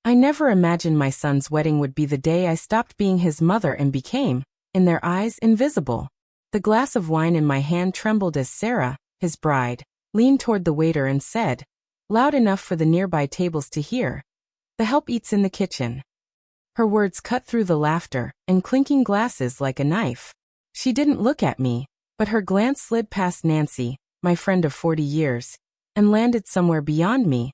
I never imagined my son's wedding would be the day I stopped being his mother and became, in their eyes, invisible. The glass of wine in my hand trembled as Sarah, his bride, leaned toward the waiter and said, loud enough for the nearby tables to hear, "The help eats in the kitchen." Her words cut through the laughter and clinking glasses like a knife. She didn't look at me, but her glance slid past Nancy, my friend of 40 years, and landed somewhere beyond me,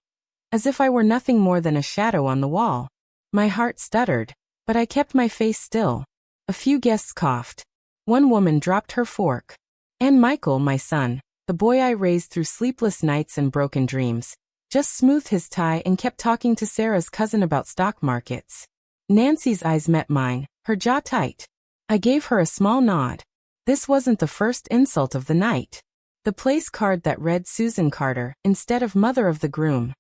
as if I were nothing more than a shadow on the wall. My heart stuttered, but I kept my face still. A few guests coughed. One woman dropped her fork. And Michael, my son, the boy I raised through sleepless nights and broken dreams, just smoothed his tie and kept talking to Sarah's cousin about stock markets. Nancy's eyes met mine, her jaw tight. I gave her a small nod. This wasn't the first insult of the night. The place card that read Susan Carter instead of mother of the groom.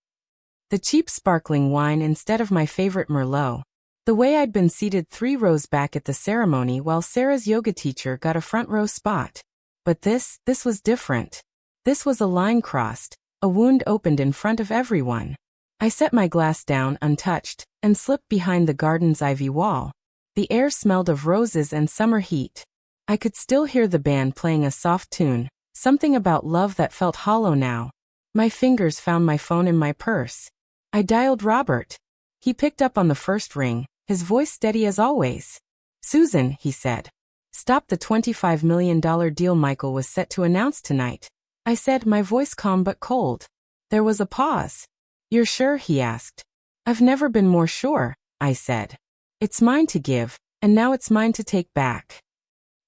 The cheap sparkling wine instead of my favorite Merlot. The way I'd been seated 3 rows back at the ceremony while Sarah's yoga teacher got a front row spot. But this was different. This was a line crossed, a wound opened in front of everyone. I set my glass down untouched and slipped behind the garden's ivy wall. The air smelled of roses and summer heat. I could still hear the band playing a soft tune, something about love that felt hollow now. My fingers found my phone in my purse. I dialed Robert. He picked up on the first ring, his voice steady as always. "Susan," he said. "Stop the $25 million deal Michael was set to announce tonight." I said, my voice calm but cold. There was a pause. "You're sure?" he asked. "I've never been more sure," I said. "It's mine to give, and now it's mine to take back."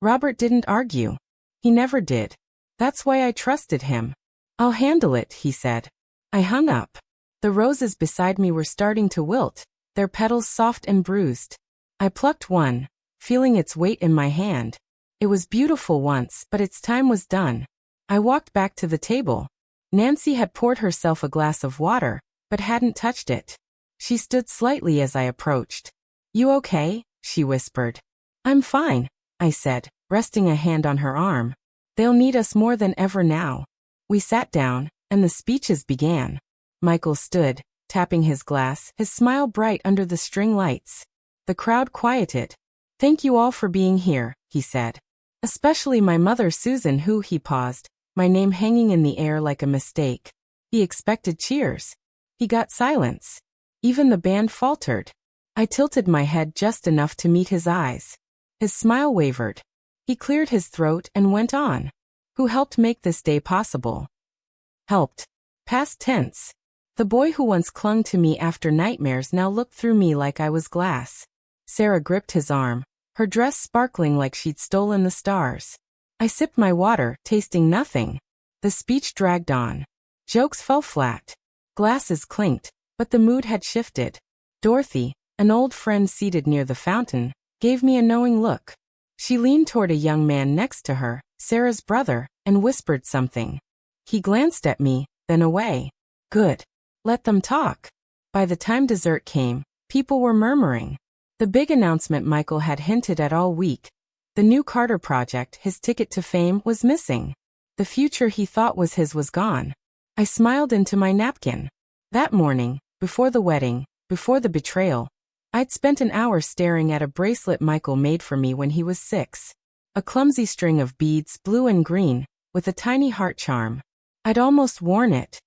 Robert didn't argue. He never did. That's why I trusted him. "I'll handle it," he said. I hung up. The roses beside me were starting to wilt, their petals soft and bruised. I plucked one, feeling its weight in my hand. It was beautiful once, but its time was done. I walked back to the table. Nancy had poured herself a glass of water, but hadn't touched it. She stood slightly as I approached. "You okay?" she whispered. "I'm fine," I said, resting a hand on her arm. "They'll need us more than ever now." We sat down, and the speeches began. Michael stood, tapping his glass, his smile bright under the string lights. The crowd quieted. "Thank you all for being here," he said. "Especially my mother Susan," he paused, my name hanging in the air like a mistake. He expected cheers. He got silence. Even the band faltered. I tilted my head just enough to meet his eyes. His smile wavered. He cleared his throat and went on. "Who helped make this day possible?" Helped. Past tense. The boy who once clung to me after nightmares now looked through me like I was glass. Sarah gripped his arm, her dress sparkling like she'd stolen the stars. I sipped my water, tasting nothing. The speech dragged on. Jokes fell flat. Glasses clinked, but the mood had shifted. Dorothy, an old friend seated near the fountain, gave me a knowing look. She leaned toward a young man next to her, Sarah's brother, and whispered something. He glanced at me, then away. Good. Let them talk. By the time dessert came, people were murmuring. The big announcement Michael had hinted at all week. The new Carter project, his ticket to fame, was missing. The future he thought was his was gone. I smiled into my napkin. That morning, before the wedding, before the betrayal, I'd spent an hour staring at a bracelet Michael made for me when he was 6. A clumsy string of beads, blue and green, with a tiny heart charm. I'd almost worn it,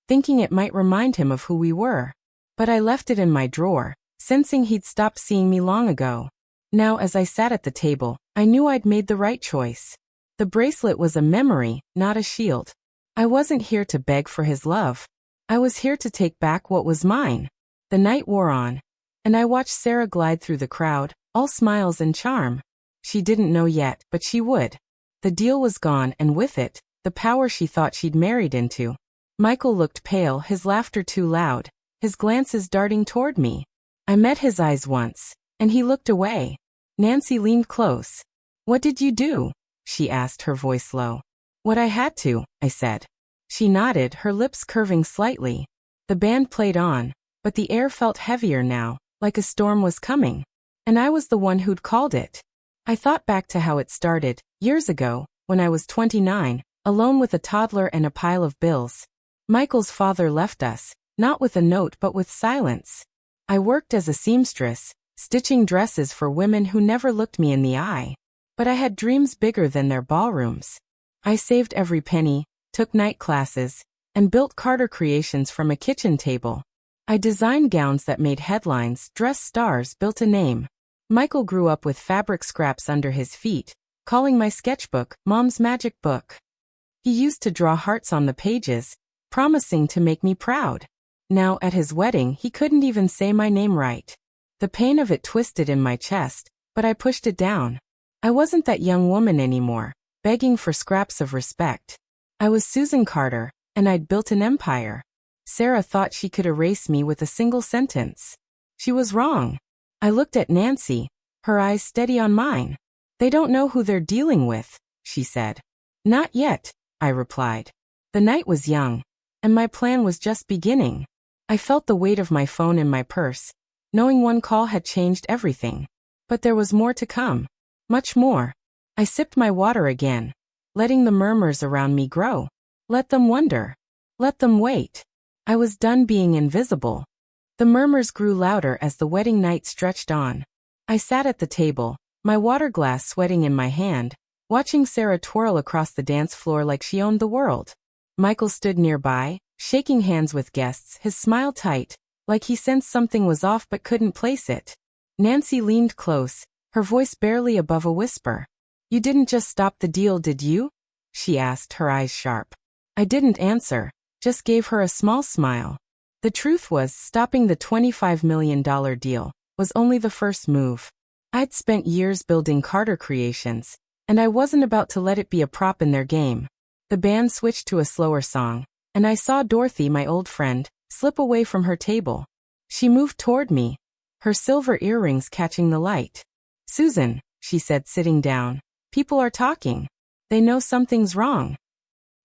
thinking it might remind him of who we were. But I left it in my drawer, sensing he'd stopped seeing me long ago. Now as I sat at the table, I knew I'd made the right choice. The bracelet was a memory, not a shield. I wasn't here to beg for his love. I was here to take back what was mine. The night wore on, and I watched Sarah glide through the crowd, all smiles and charm. She didn't know yet, but she would. The deal was gone, and with it, the power she thought she'd married into. Michael looked pale, his laughter too loud, his glances darting toward me. I met his eyes once, and he looked away. Nancy leaned close. "What did you do?" she asked, her voice low. "What I had to," I said. She nodded, her lips curving slightly. The band played on, but the air felt heavier now, like a storm was coming. And I was the one who'd called it. I thought back to how it started, years ago, when I was 29, alone with a toddler and a pile of bills. Michael's father left us, not with a note but with silence. I worked as a seamstress, stitching dresses for women who never looked me in the eye. But I had dreams bigger than their ballrooms. I saved every penny, took night classes, and built Carter creations from a kitchen table. I designed gowns that made headlines, dressed stars, built a name. Michael grew up with fabric scraps under his feet, calling my sketchbook Mom's magic book. He used to draw hearts on the pages, promising to make me proud. Now, at his wedding, he couldn't even say my name right. The pain of it twisted in my chest, but I pushed it down. I wasn't that young woman anymore, begging for scraps of respect. I was Susan Carter, and I'd built an empire. Sarah thought she could erase me with a single sentence. She was wrong. I looked at Nancy, her eyes steady on mine. "They don't know who they're dealing with," she said. "Not yet," I replied. The night was young, and my plan was just beginning. I felt the weight of my phone in my purse, knowing one call had changed everything. But there was more to come. Much more. I sipped my water again, letting the murmurs around me grow. Let them wonder. Let them wait. I was done being invisible. The murmurs grew louder as the wedding night stretched on. I sat at the table, my water glass sweating in my hand, watching Sarah twirl across the dance floor like she owned the world. Michael stood nearby, shaking hands with guests, his smile tight, like he sensed something was off but couldn't place it. Nancy leaned close, her voice barely above a whisper. "You didn't just stop the deal, did you?" she asked, her eyes sharp. I didn't answer, just gave her a small smile. The truth was, stopping the $25 million deal was only the first move. I'd spent years building Carter creations, and I wasn't about to let it be a prop in their game. The band switched to a slower song, and I saw Dorothy, my old friend, slip away from her table. She moved toward me, her silver earrings catching the light. "Susan," she said, sitting down, "people are talking. They know something's wrong."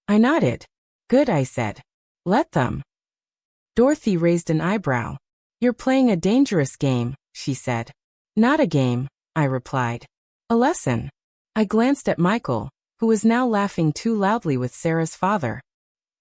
I nodded. "Good," I said. "Let them." Dorothy raised an eyebrow. "You're playing a dangerous game," she said. "Not a game," I replied. "A lesson." I glanced at Michael, who was now laughing too loudly with Sarah's father.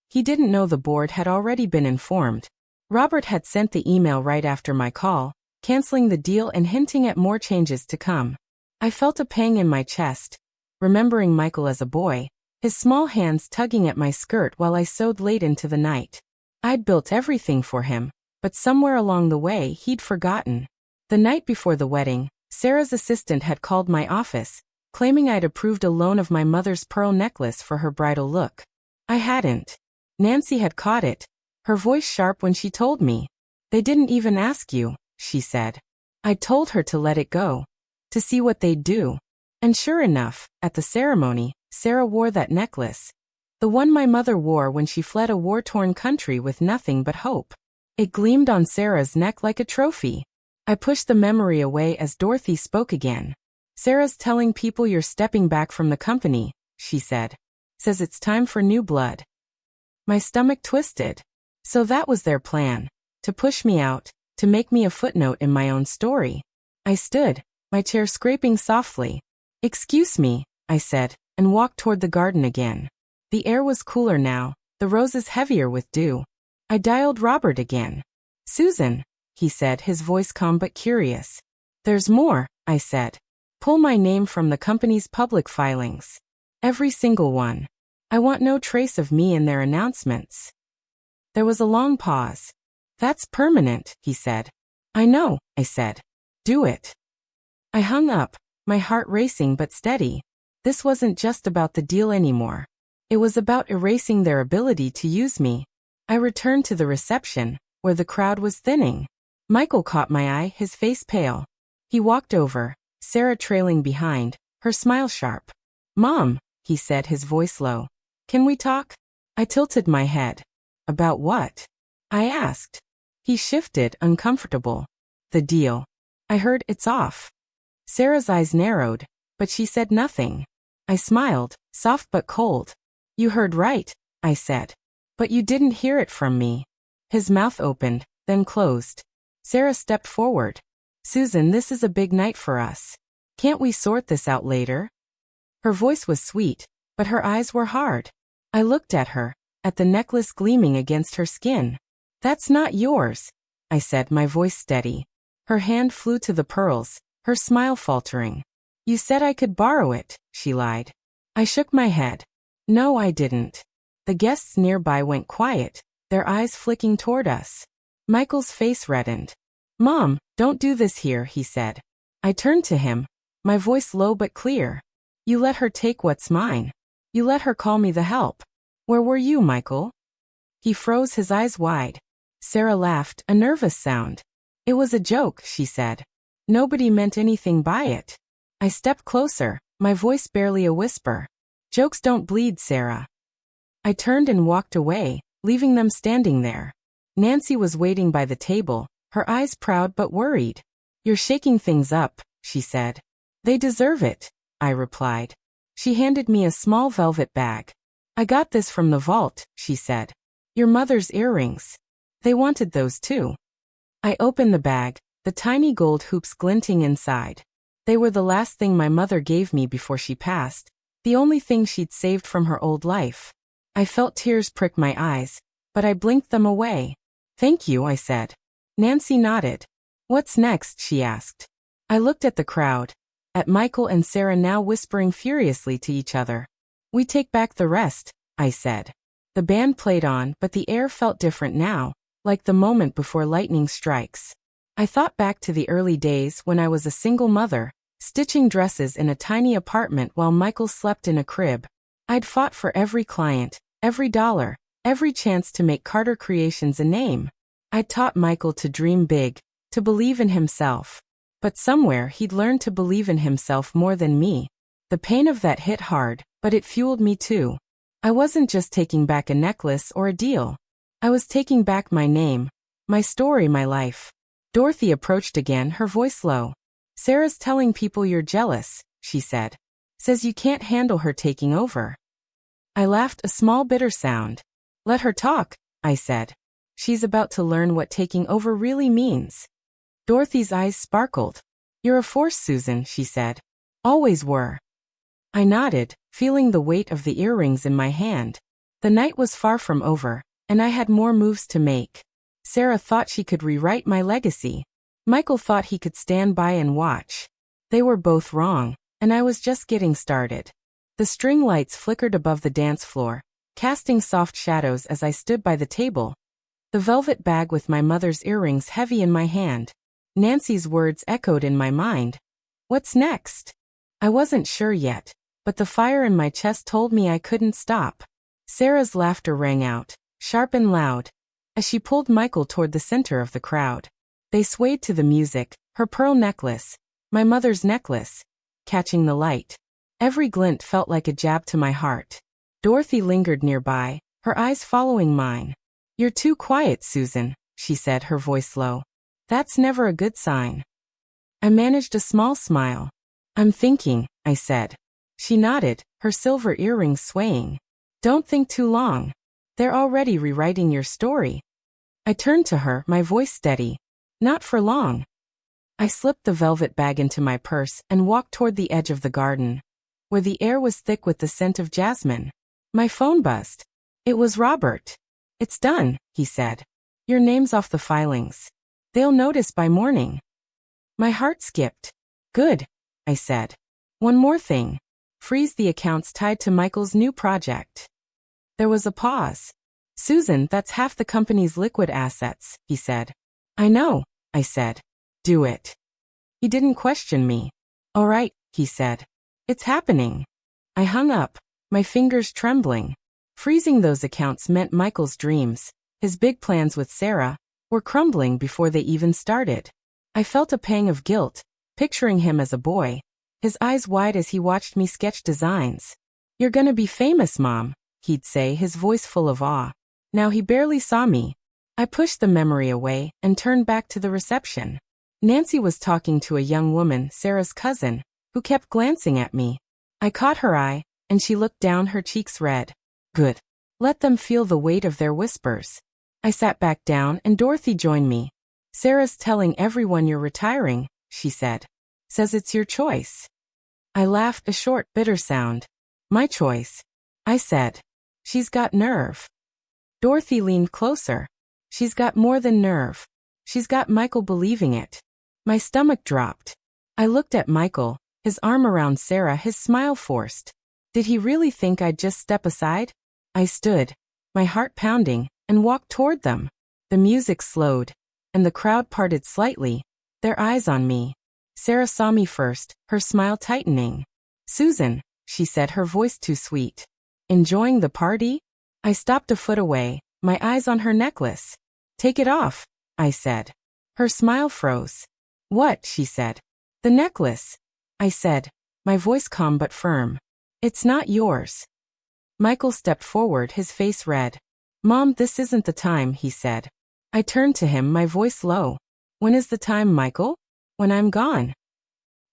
He didn't know the board had already been informed. Robert had sent the email right after my call, canceling the deal and hinting at more changes to come. I felt a pang in my chest, remembering Michael as a boy, his small hands tugging at my skirt while I sewed late into the night. I'd built everything for him, but somewhere along the way he'd forgotten. The night before the wedding, Sarah's assistant had called my office, claiming I'd approved a loan of my mother's pearl necklace for her bridal look. I hadn't. Nancy had caught it, her voice sharp when she told me. "They didn't even ask you," she said. I told her to let it go, to see what they'd do. And sure enough, at the ceremony, Sarah wore that necklace. The one my mother wore when she fled a war-torn country with nothing but hope. It gleamed on Sarah's neck like a trophy. I pushed the memory away as Dorothy spoke again. "Sarah's telling people you're stepping back from the company," she said. "Says it's time for new blood." My stomach twisted. So that was their plan. To push me out, to make me a footnote in my own story. I stood, my chair scraping softly. "Excuse me," I said, and walked toward the garden again. The air was cooler now, the roses heavier with dew. I dialed Robert again. "Susan," he said, his voice calm but curious. "There's more," I said. "Pull my name from the company's public filings. Every single one. I want no trace of me in their announcements." There was a long pause. "That's permanent," he said. "I know," I said. "Do it." I hung up, my heart racing but steady. This wasn't just about the deal anymore. It was about erasing their ability to use me. I returned to the reception, where the crowd was thinning. Michael caught my eye, his face pale. He walked over, Sarah trailing behind, her smile sharp. "Mom," he said, his voice low. "Can we talk?" I tilted my head. "About what?" I asked. He shifted, uncomfortable. "The deal." I heard, "It's off." Sarah's eyes narrowed, but she said nothing. I smiled, soft but cold. "You heard right," I said. "But you didn't hear it from me." His mouth opened, then closed. Sarah stepped forward. "Susan, this is a big night for us. Can't we sort this out later?" Her voice was sweet, but her eyes were hard. I looked at her, at the necklace gleaming against her skin. "That's not yours," I said, my voice steady. Her hand flew to the pearls, her smile faltering. You said I could borrow it, she lied. I shook my head. No, I didn't. The guests nearby went quiet, their eyes flicking toward us. Michael's face reddened. Mom, don't do this here, he said. I turned to him, my voice low but clear. You let her take what's mine. You let her call me the help. Where were you, Michael? He froze, his eyes wide. Sarah laughed, a nervous sound. It was a joke, she said. Nobody meant anything by it. I stepped closer, my voice barely a whisper. Jokes don't bleed, Sarah. I turned and walked away, leaving them standing there. Nancy was waiting by the table, her eyes proud but worried. You're shaking things up, she said. They deserve it, I replied. She handed me a small velvet bag. I got this from the vault, she said. Your mother's earrings. They wanted those too. I opened the bag, the tiny gold hoops glinting inside. They were the last thing my mother gave me before she passed, the only thing she'd saved from her old life. I felt tears prick my eyes, but I blinked them away. Thank you, I said. Nancy nodded. What's next, she asked. I looked at the crowd, at Michael and Sarah now whispering furiously to each other. We take back the rest, I said. The band played on, but the air felt different now, like the moment before lightning strikes. I thought back to the early days when I was a single mother, stitching dresses in a tiny apartment while Michael slept in a crib. I'd fought for every client, every dollar, every chance to make Carter Creations a name. I'd taught Michael to dream big, to believe in himself. But somewhere he'd learned to believe in himself more than me. The pain of that hit hard, but it fueled me too. I wasn't just taking back a necklace or a deal. I was taking back my name, my story, my life. Dorothy approached again, her voice low. Sarah's telling people you're jealous, she said. Says you can't handle her taking over. I laughed, a small bitter sound. Let her talk, I said. She's about to learn what taking over really means. Dorothy's eyes sparkled. You're a force, Susan, she said. Always were. I nodded, feeling the weight of the earrings in my hand. The night was far from over, and I had more moves to make. Sarah thought she could rewrite my legacy. Michael thought he could stand by and watch. They were both wrong, and I was just getting started. The string lights flickered above the dance floor, casting soft shadows as I stood by the table. The velvet bag with my mother's earrings heavy in my hand. Nancy's words echoed in my mind. What's next? I wasn't sure yet, but the fire in my chest told me I couldn't stop. Sarah's laughter rang out, sharp and loud, as she pulled Michael toward the center of the crowd. They swayed to the music, her pearl necklace, my mother's necklace, catching the light. Every glint felt like a jab to my heart. Dorothy lingered nearby, her eyes following mine. You're too quiet, Susan, she said, her voice low. That's never a good sign. I managed a small smile. I'm thinking, I said. She nodded, her silver earrings swaying. Don't think too long. They're already rewriting your story. I turned to her, my voice steady. Not for long. I slipped the velvet bag into my purse and walked toward the edge of the garden, where the air was thick with the scent of jasmine. My phone buzzed. It was Robert. It's done, he said. Your name's off the filings. They'll notice by morning. My heart skipped. Good, I said. One more thing. Freeze the accounts tied to Michael's new project. There was a pause. Susan, that's half the company's liquid assets, he said. I know, I said. Do it. He didn't question me. All right, he said. It's happening. I hung up, my fingers trembling. Freezing those accounts meant Michael's dreams, his big plans with Sarah, were crumbling before they even started. I felt a pang of guilt, picturing him as a boy, his eyes wide as he watched me sketch designs. You're gonna be famous, Mom, he'd say, his voice full of awe. Now he barely saw me. I pushed the memory away and turned back to the reception. Nancy was talking to a young woman, Sarah's cousin, who kept glancing at me. I caught her eye, and she looked down, her cheeks red. Good. Let them feel the weight of their whispers. I sat back down and Dorothy joined me. Sarah's telling everyone you're retiring, she said. Says it's your choice. I laughed, a short, bitter sound. My choice, I said. She's got nerve. Dorothy leaned closer. She's got more than nerve. She's got Michael believing it. My stomach dropped. I looked at Michael, his arm around Sarah, his smile forced. Did he really think I'd just step aside? I stood, my heart pounding, and walked toward them. The music slowed, and the crowd parted slightly, their eyes on me. Sarah saw me first, her smile tightening. "Susan," she said, her voice too sweet. "Enjoying the party?" I stopped a foot away, my eyes on her necklace. "Take it off," I said. Her smile froze. "What?" she said. "The necklace," I said, my voice calm but firm. "It's not yours." Michael stepped forward, his face red. "Mom, this isn't the time," he said. I turned to him, my voice low. "When is the time, Michael?" "When I'm gone."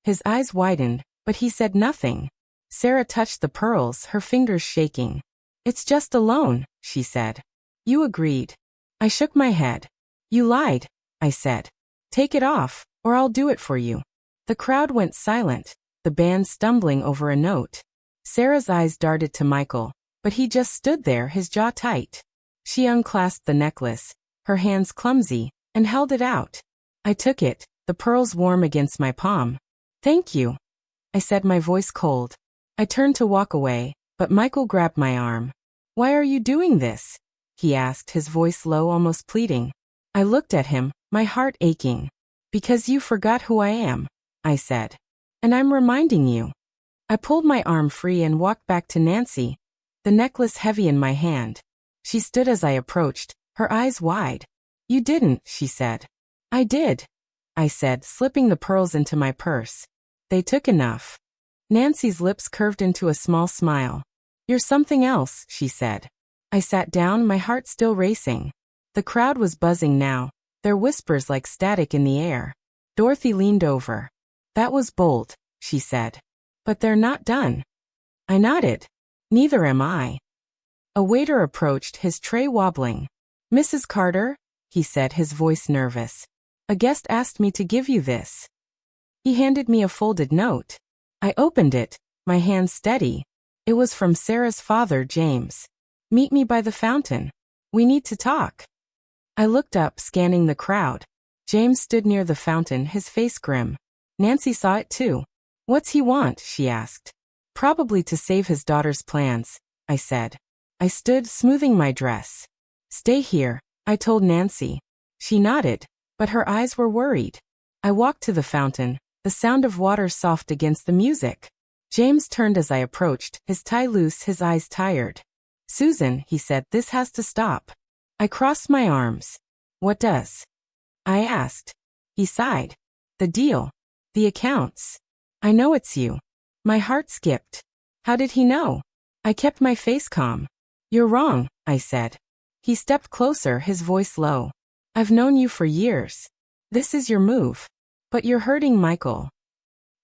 His eyes widened, but he said nothing. Sarah touched the pearls, her fingers shaking. "It's just a loan," she said. "You agreed." I shook my head. "You lied," I said. "Take it off, or I'll do it for you." The crowd went silent, the band stumbling over a note. Sarah's eyes darted to Michael, but he just stood there, his jaw tight. She unclasped the necklace, her hands clumsy, and held it out. I took it, the pearls warm against my palm. "Thank you," I said, my voice cold. I turned to walk away, but Michael grabbed my arm. "Why are you doing this?" he asked, his voice low, almost pleading. I looked at him, my heart aching. "Because you forgot who I am," I said. "And I'm reminding you." I pulled my arm free and walked back to Nancy, the necklace heavy in my hand. She stood as I approached, her eyes wide. "You didn't," she said. "I did," I said, slipping the pearls into my purse. "They took enough." Nancy's lips curved into a small smile. "You're something else," she said. I sat down, my heart still racing. The crowd was buzzing now, their whispers like static in the air. Dorothy leaned over. "That was bold," she said. "But they're not done." I nodded. "Neither am I." A waiter approached, his tray wobbling. "Mrs. Carter," he said, his voice nervous. "A guest asked me to give you this." He handed me a folded note. I opened it, my hand steady. It was from Sarah's father, James. "Meet me by the fountain. We need to talk." I looked up, scanning the crowd. James stood near the fountain, his face grim. Nancy saw it too. "What's he want?" she asked. "Probably to save his daughter's plans," I said. I stood, smoothing my dress. "Stay here," I told Nancy. She nodded, but her eyes were worried. I walked to the fountain, the sound of water soft against the music. James turned as I approached, his tie loose, his eyes tired. "Susan," he said, "this has to stop." I crossed my arms. "What does?" I asked. He sighed. "The deal. The accounts. I know it's you." My heart skipped. How did he know? I kept my face calm. "You're wrong," I said. He stepped closer, his voice low. "I've known you for years. This is your move. But you're hurting Michael."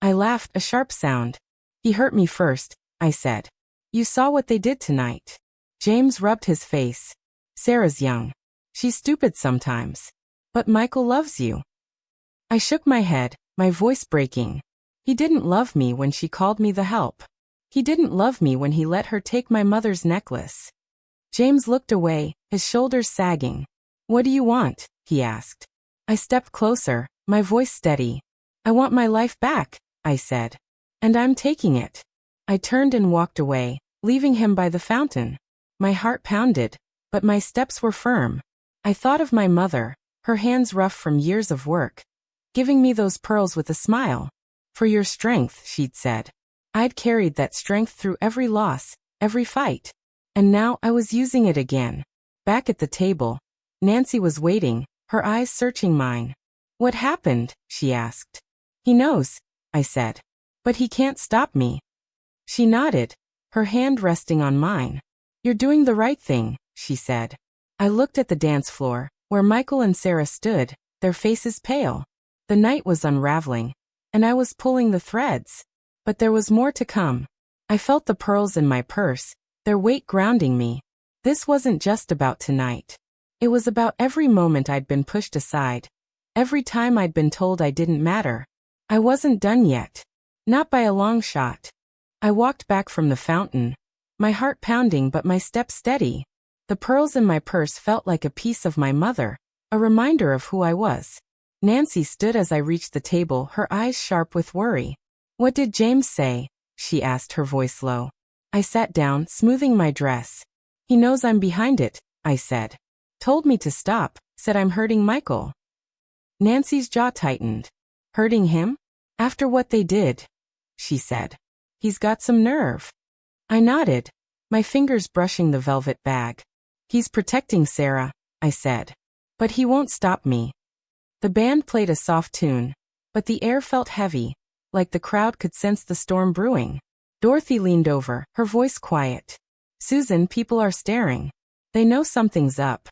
I laughed, a sharp sound. "He hurt me first," I said. "You saw what they did tonight." James rubbed his face. "Sarah's young. She's stupid sometimes. But Michael loves you." I shook my head, my voice breaking. He didn't love me when she called me the help. He didn't love me when he let her take my mother's necklace. James looked away, his shoulders sagging. "What do you want?" he asked. I stepped closer, my voice steady. "I want my life back," I said. "And I'm taking it." I turned and walked away, leaving him by the fountain. My heart pounded, but my steps were firm. I thought of my mother, her hands rough from years of work, giving me those pearls with a smile. "For your strength," she'd said. I'd carried that strength through every loss, every fight. And now I was using it again. Back at the table, Nancy was waiting, her eyes searching mine. "What happened?" she asked. "He knows," I said. "But he can't stop me." She nodded, her hand resting on mine. "You're doing the right thing," she said. I looked at the dance floor, where Michael and Sarah stood, their faces pale. The night was unraveling, and I was pulling the threads. But there was more to come. I felt the pearls in my purse, their weight grounding me. This wasn't just about tonight. It was about every moment I'd been pushed aside, every time I'd been told I didn't matter. I wasn't done yet. Not by a long shot. I walked back from the fountain, my heart pounding but my steps steady. The pearls in my purse felt like a piece of my mother, a reminder of who I was. Nancy stood as I reached the table, her eyes sharp with worry. "What did James say?" she asked, her voice low. I sat down, smoothing my dress. "He knows I'm behind it," I said. "Told me to stop, said I'm hurting Michael." Nancy's jaw tightened. "Hurting him? After what they did?" she said. "He's got some nerve." I nodded, my fingers brushing the velvet bag. "He's protecting Sarah," I said. "But he won't stop me." The band played a soft tune, but the air felt heavy, like the crowd could sense the storm brewing. Dorothy leaned over, her voice quiet. "Susan, people are staring. They know something's up."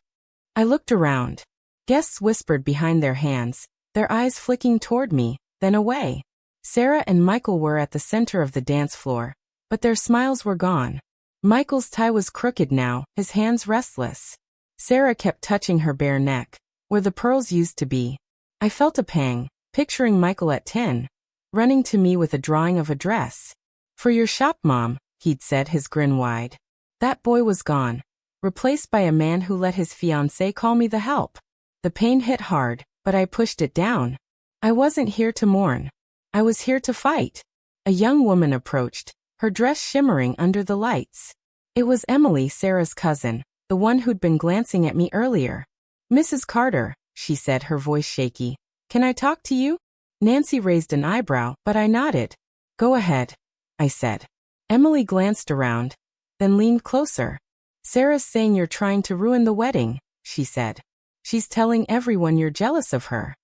I looked around. Guests whispered behind their hands, their eyes flicking toward me, then away. Sarah and Michael were at the center of the dance floor, but their smiles were gone. Michael's tie was crooked now, his hands restless. Sarah kept touching her bare neck, where the pearls used to be. I felt a pang, picturing Michael at 10, running to me with a drawing of a dress. "For your shop, Mom," he'd said, his grin wide. That boy was gone, replaced by a man who let his fiancée call me the help. The pain hit hard, but I pushed it down. I wasn't here to mourn. I was here to fight. A young woman approached, her dress shimmering under the lights. It was Emily, Sarah's cousin, the one who'd been glancing at me earlier. "Mrs. Carter," she said, her voice shaky. "Can I talk to you?" Nancy raised an eyebrow, but I nodded. "Go ahead," I said. Emily glanced around, then leaned closer. "Sarah's saying you're trying to ruin the wedding," she said. "She's telling everyone you're jealous of her."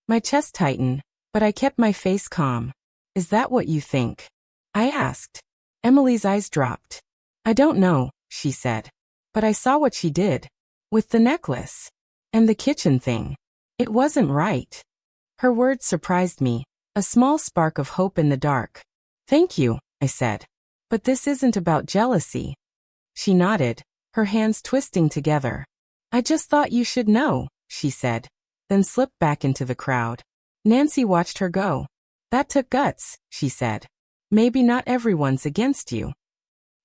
My chest tightened, but I kept my face calm. "Is that what you think?" I asked. Emily's eyes dropped. "I don't know," she said. "But I saw what she did. With the necklace. And the kitchen thing. It wasn't right." Her words surprised me, a small spark of hope in the dark. "Thank you," I said. "But this isn't about jealousy." She nodded, her hands twisting together. "I just thought you should know," she said, then slipped back into the crowd. Nancy watched her go. "That took guts," she said. "Maybe not everyone's against you."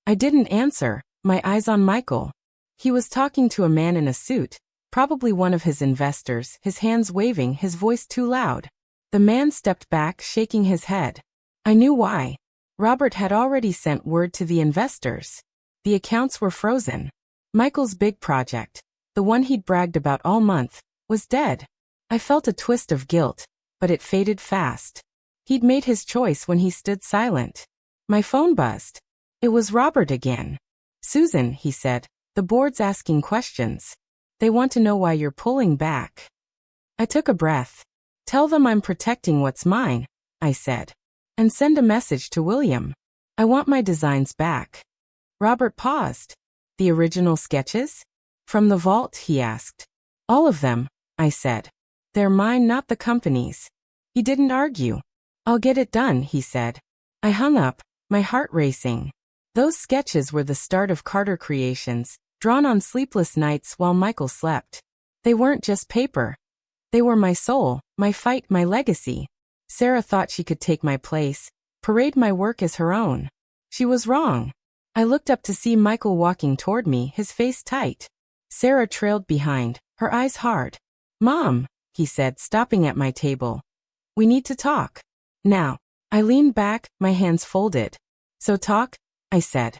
I didn't answer, my eyes on Michael. He was talking to a man in a suit, probably one of his investors, his hands waving, his voice too loud. The man stepped back, shaking his head. I knew why. Robert had already sent word to the investors. The accounts were frozen. Michael's big project, the one he'd bragged about all month, was dead. I felt a twist of guilt, but it faded fast. He'd made his choice when he stood silent. My phone buzzed. It was Robert again. "Susan," he said, "the board's asking questions. They want to know why you're pulling back." I took a breath. "Tell them I'm protecting what's mine," I said. "And send a message to William. I want my designs back." Robert paused. "The original sketches? From the vault?" he asked. "All of them," I said. "They're mine, not the company's." He didn't argue. "I'll get it done," he said. I hung up, my heart racing. Those sketches were the start of Carter Creations, drawn on sleepless nights while Michael slept. They weren't just paper. They were my soul, my fight, my legacy. Sarah thought she could take my place, parade my work as her own. She was wrong. I looked up to see Michael walking toward me, his face tight. Sarah trailed behind, her eyes hard. "Mom," he said, stopping at my table. "We need to talk. Now." I leaned back, my hands folded. "So talk?" I said.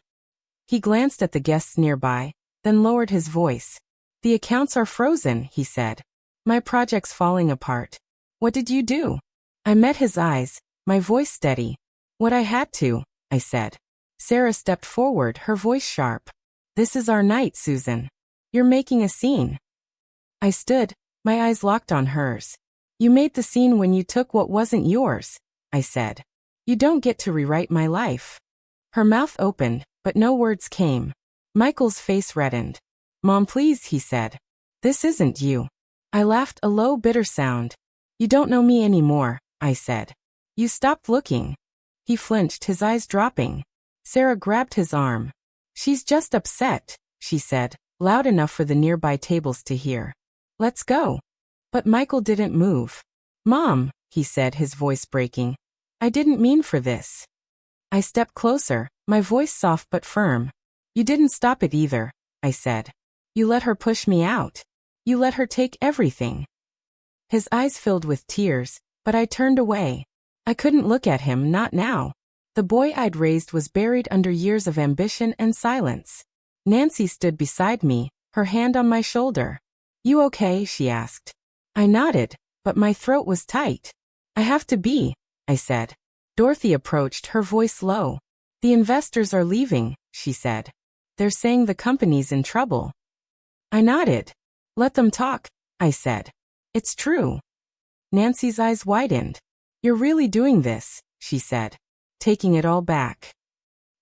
He glanced at the guests nearby, then lowered his voice. "The accounts are frozen," he said. "My project's falling apart. What did you do?" I met his eyes, my voice steady. "What I had to," I said. Sarah stepped forward, her voice sharp. "This is our night, Susan. You're making a scene." I stood, my eyes locked on hers. "You made the scene when you took what wasn't yours," I said. "You don't get to rewrite my life." Her mouth opened, but no words came. Michael's face reddened. "Mom, please," he said. "This isn't you." I laughed, a low, bitter sound. "You don't know me anymore," I said. "You stopped looking." He flinched, his eyes dropping. Sarah grabbed his arm. "She's just upset," she said, loud enough for the nearby tables to hear. "Let's go." But Michael didn't move. "Mom," he said, his voice breaking. "I didn't mean for this." I stepped closer, my voice soft but firm. "You didn't stop it either," I said. "You let her push me out." You let her take everything. His eyes filled with tears, but I turned away. I couldn't look at him, not now. The boy I'd raised was buried under years of ambition and silence. Nancy stood beside me, her hand on my shoulder. You okay? She asked. I nodded, but my throat was tight. I have to be, I said. Dorothy approached, her voice low. The investors are leaving, she said. They're saying the company's in trouble. I nodded. Let them talk, I said. It's true. Nancy's eyes widened. You're really doing this, she said, taking it all back.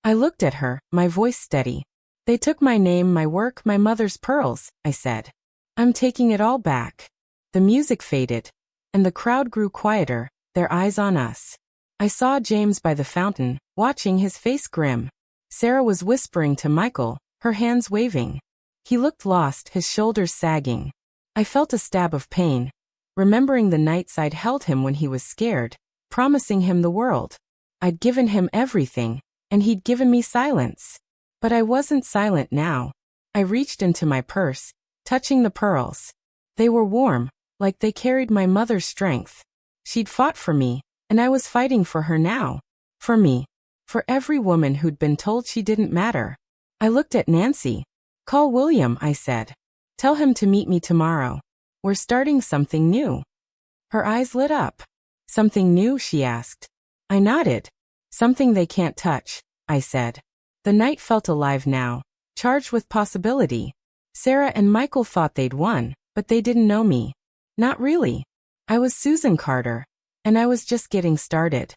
I looked at her, my voice steady. They took my name, my work, my mother's pearls, I said. I'm taking it all back. The music faded, and the crowd grew quieter, their eyes on us. I saw James by the fountain, watching, his face grim. Sarah was whispering to Michael, her hands waving. He looked lost, his shoulders sagging. I felt a stab of pain, remembering the nights I'd held him when he was scared, promising him the world. I'd given him everything, and he'd given me silence. But I wasn't silent now. I reached into my purse, touching the pearls. They were warm, like they carried my mother's strength. She'd fought for me, and I was fighting for her now. For me. For every woman who'd been told she didn't matter. I looked at Nancy. Call William, I said. Tell him to meet me tomorrow. We're starting something new. Her eyes lit up. Something new? She asked. I nodded. Something they can't touch, I said. The night felt alive now, charged with possibility. Sarah and Michael thought they'd won, but they didn't know me. Not really. I was Susan Carter, and I was just getting started.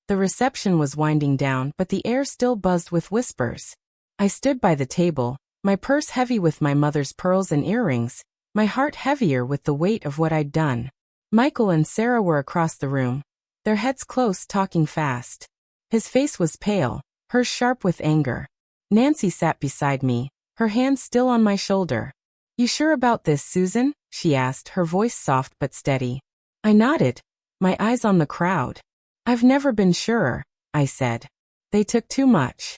The reception was winding down, but the air still buzzed with whispers. I stood by the table, my purse heavy with my mother's pearls and earrings, my heart heavier with the weight of what I'd done. Michael and Sarah were across the room, their heads close, talking fast. His face was pale, hers sharp with anger. Nancy sat beside me, her hand still on my shoulder. You sure about this, Susan? She asked, her voice soft but steady. I nodded, my eyes on the crowd. I've never been surer, I said. They took too much.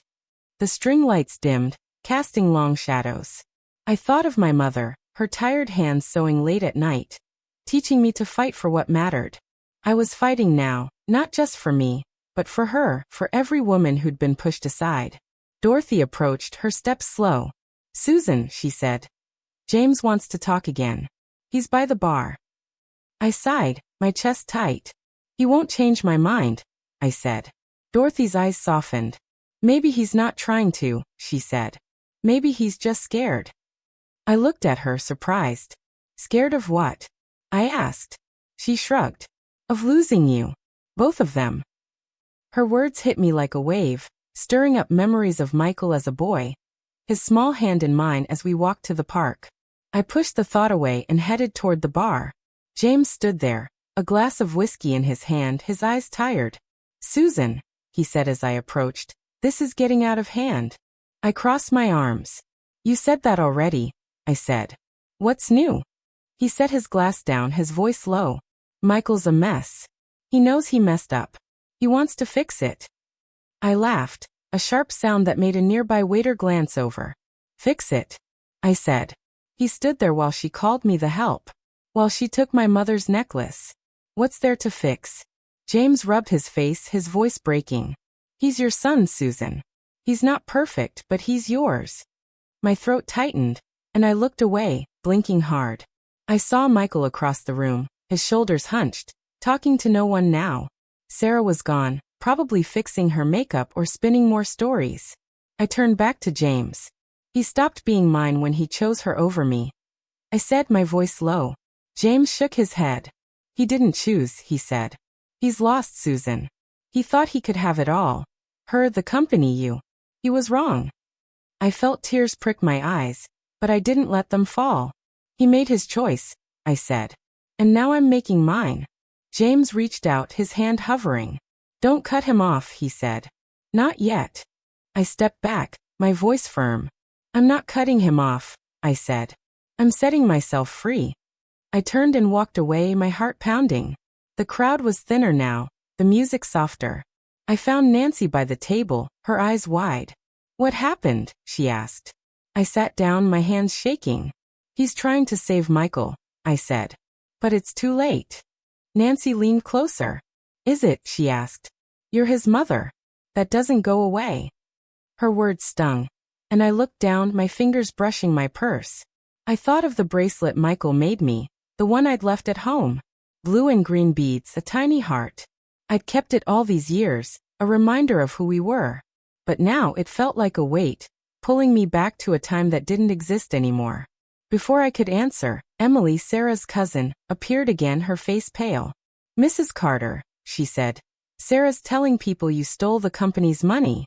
The string lights dimmed, casting long shadows. I thought of my mother, her tired hands sewing late at night, teaching me to fight for what mattered. I was fighting now, not just for me, but for her, for every woman who'd been pushed aside. Dorothy approached, her steps slow. Susan, she said. James wants to talk again. He's by the bar. I sighed, my chest tight. He won't change my mind, I said. Dorothy's eyes softened. Maybe he's not trying to, she said. Maybe he's just scared. I looked at her, surprised. Scared of what? I asked. She shrugged. Of losing you. Both of them. Her words hit me like a wave, stirring up memories of Michael as a boy, his small hand in mine as we walked to the park. I pushed the thought away and headed toward the bar. James stood there, a glass of whiskey in his hand, his eyes tired. Susan, he said as I approached, this is getting out of hand. I crossed my arms. You said that already, I said. What's new? He set his glass down, his voice low. Michael's a mess. He knows he messed up. He wants to fix it. I laughed, a sharp sound that made a nearby waiter glance over. Fix it, I said. He stood there while she called me the help. While she took my mother's necklace. What's there to fix? James rubbed his face, his voice breaking. He's your son, Susan. He's not perfect, but he's yours. My throat tightened, and I looked away, blinking hard. I saw Michael across the room, his shoulders hunched, talking to no one now. Sarah was gone, probably fixing her makeup or spinning more stories. I turned back to James. He stopped being mine when he chose her over me. I said, my voice low. James shook his head. He didn't choose, he said. He's lost, Susan. He thought he could have it all. Her, the company, you. He was wrong. I felt tears prick my eyes, but I didn't let them fall. He made his choice, I said. And now I'm making mine. James reached out, his hand hovering. Don't cut him off, he said. Not yet. I stepped back, my voice firm. I'm not cutting him off, I said. I'm setting myself free. I turned and walked away, my heart pounding. The crowd was thinner now, the music softer. I found Nancy by the table, her eyes wide. What happened? She asked. I sat down, my hands shaking. He's trying to save Michael, I said. But it's too late. Nancy leaned closer. Is it? She asked. You're his mother. That doesn't go away. Her words stung. And I looked down, my fingers brushing my purse. I thought of the bracelet Michael made me, the one I'd left at home. Blue and green beads, a tiny heart. I'd kept it all these years, a reminder of who we were. But now it felt like a weight, pulling me back to a time that didn't exist anymore. Before I could answer, Emily, Sarah's cousin, appeared again, her face pale. Mrs. Carter, she said. Sarah's telling people you stole the company's money.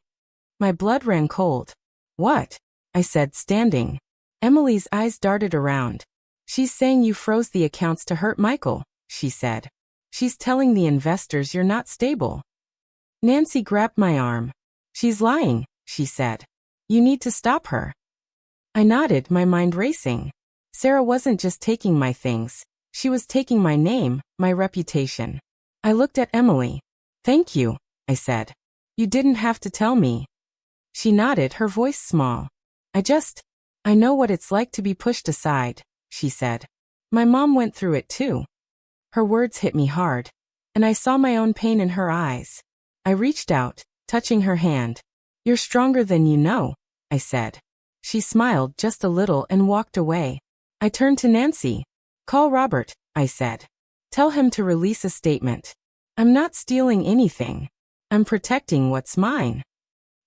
My blood ran cold. What? I said, standing. Emily's eyes darted around. She's saying you froze the accounts to hurt Michael, she said. She's telling the investors you're not stable. Nancy grabbed my arm. She's lying, she said. You need to stop her. I nodded, my mind racing. Sarah wasn't just taking my things. She was taking my name, my reputation. I looked at Emily. Thank you, I said. You didn't have to tell me. She nodded, her voice small. I know what it's like to be pushed aside, she said. My mom went through it too. Her words hit me hard, and I saw my own pain in her eyes. I reached out, touching her hand. You're stronger than you know, I said. She smiled just a little and walked away. I turned to Nancy. Call Robert, I said. Tell him to release a statement. I'm not stealing anything. I'm protecting what's mine.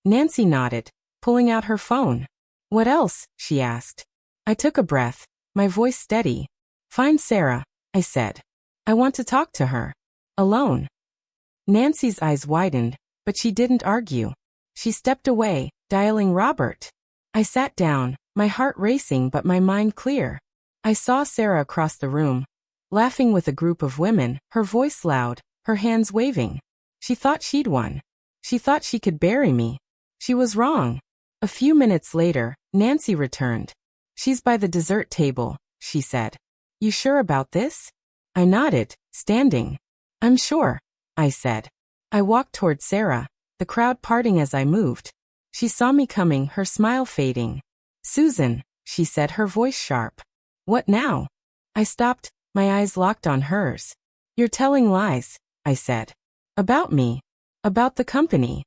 Nancy nodded, pulling out her phone. What else? She asked. I took a breath, my voice steady. Find Sarah, I said. I want to talk to her. Alone. Nancy's eyes widened, but she didn't argue. She stepped away, dialing Robert. I sat down, my heart racing but my mind clear. I saw Sarah across the room, laughing with a group of women, her voice loud, her hands waving. She thought she'd won. She thought she could bury me. She was wrong. A few minutes later, Nancy returned. She's by the dessert table, she said. You sure about this? I nodded, standing. I'm sure, I said. I walked toward Sarah, the crowd parting as I moved. She saw me coming, her smile fading. Susan, she said, her voice sharp. What now? I stopped, my eyes locked on hers. You're telling lies, I said. About me. About the company.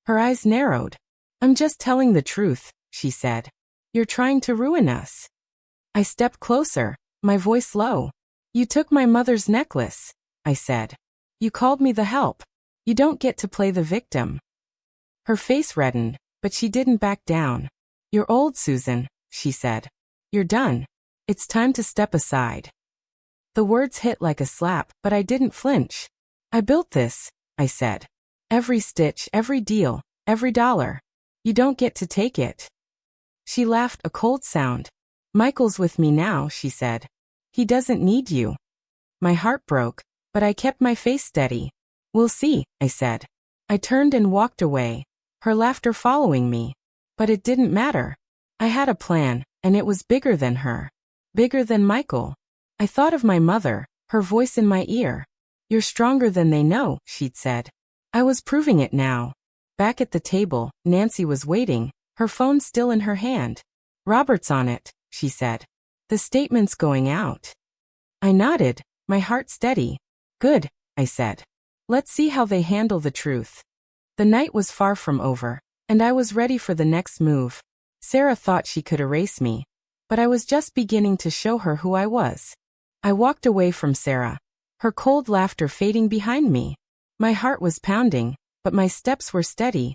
Her eyes narrowed. I'm just telling the truth, she said. You're trying to ruin us. I stepped closer, my voice low. You took my mother's necklace, I said. You called me the help. You don't get to play the victim. Her face reddened, but she didn't back down. You're old, Susan, she said. You're done. It's time to step aside. The words hit like a slap, but I didn't flinch. I built this, I said. Every stitch, every deal, every dollar. You don't get to take it. She laughed, a cold sound. Michael's with me now, she said. He doesn't need you. My heart broke, but I kept my face steady. We'll see, I said. I turned and walked away, her laughter following me. But it didn't matter. I had a plan, and it was bigger than her. Bigger than Michael. I thought of my mother, her voice in my ear. You're stronger than they know, she'd said. I was proving it now. Back at the table, Nancy was waiting, her phone still in her hand. Robert's on it, she said. The statement's going out. I nodded, my heart steady. Good, I said. Let's see how they handle the truth. The night was far from over, and I was ready for the next move. Sarah thought she could erase me, but I was just beginning to show her who I was. I walked away from Sarah, her cold laughter fading behind me. My heart was pounding, but my steps were steady,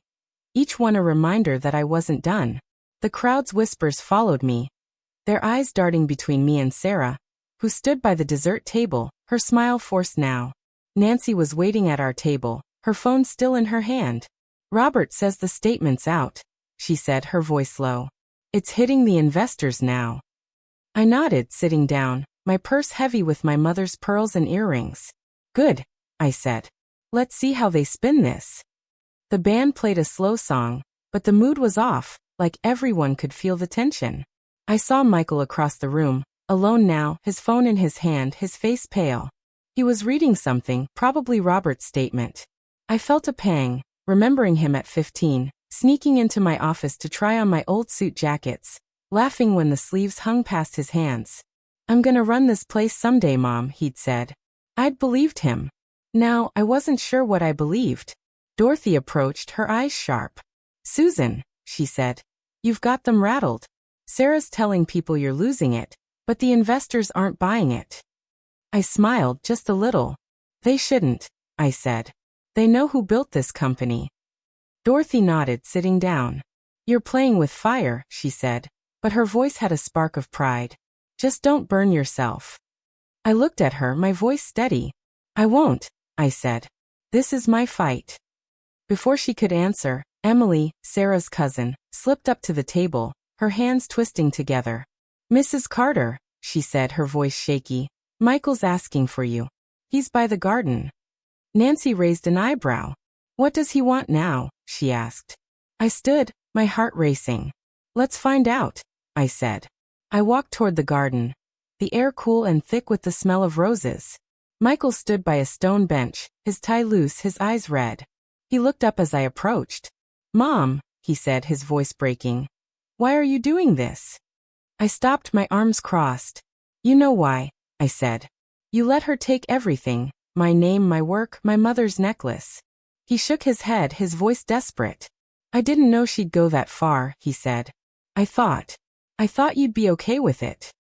each one a reminder that I wasn't done. The crowd's whispers followed me, their eyes darting between me and Sarah, who stood by the dessert table, her smile forced now. Nancy was waiting at our table, her phone still in her hand. Robert says the statement's out, she said, her voice low. It's hitting the investors now. I nodded, sitting down, my purse heavy with my mother's pearls and earrings. Good, I said. Let's see how they spin this. The band played a slow song, but the mood was off, like everyone could feel the tension. I saw Michael across the room, alone now, his phone in his hand, his face pale. He was reading something, probably Robert's statement. I felt a pang, remembering him at 15, sneaking into my office to try on my old suit jackets, laughing when the sleeves hung past his hands. "I'm gonna run this place someday, Mom," he'd said. I'd believed him. Now, I wasn't sure what I believed. Dorothy approached, her eyes sharp. "Susan," she said, "you've got them rattled. Sarah's telling people you're losing it, but the investors aren't buying it." I smiled just a little. "They shouldn't," I said. "They know who built this company." Dorothy nodded, sitting down. "You're playing with fire," she said, but her voice had a spark of pride. "Just don't burn yourself." I looked at her, my voice steady. "I won't," I said. "This is my fight." Before she could answer, Emily, Sarah's cousin, slipped up to the table, her hands twisting together. "Mrs. Carter," she said, her voice shaky, "Michael's asking for you. He's by the garden." Nancy raised an eyebrow. "What does he want now?" she asked. I stood, my heart racing. "Let's find out," I said. I walked toward the garden, the air cool and thick with the smell of roses. Michael stood by a stone bench, his tie loose, his eyes red. He looked up as I approached. "Mom," he said, his voice breaking. "Why are you doing this?" I stopped, my arms crossed. "You know why," I said. "You let her take everything, my name, my work, my mother's necklace." He shook his head, his voice desperate. "I didn't know she'd go that far," he said. I thought you'd be okay with it."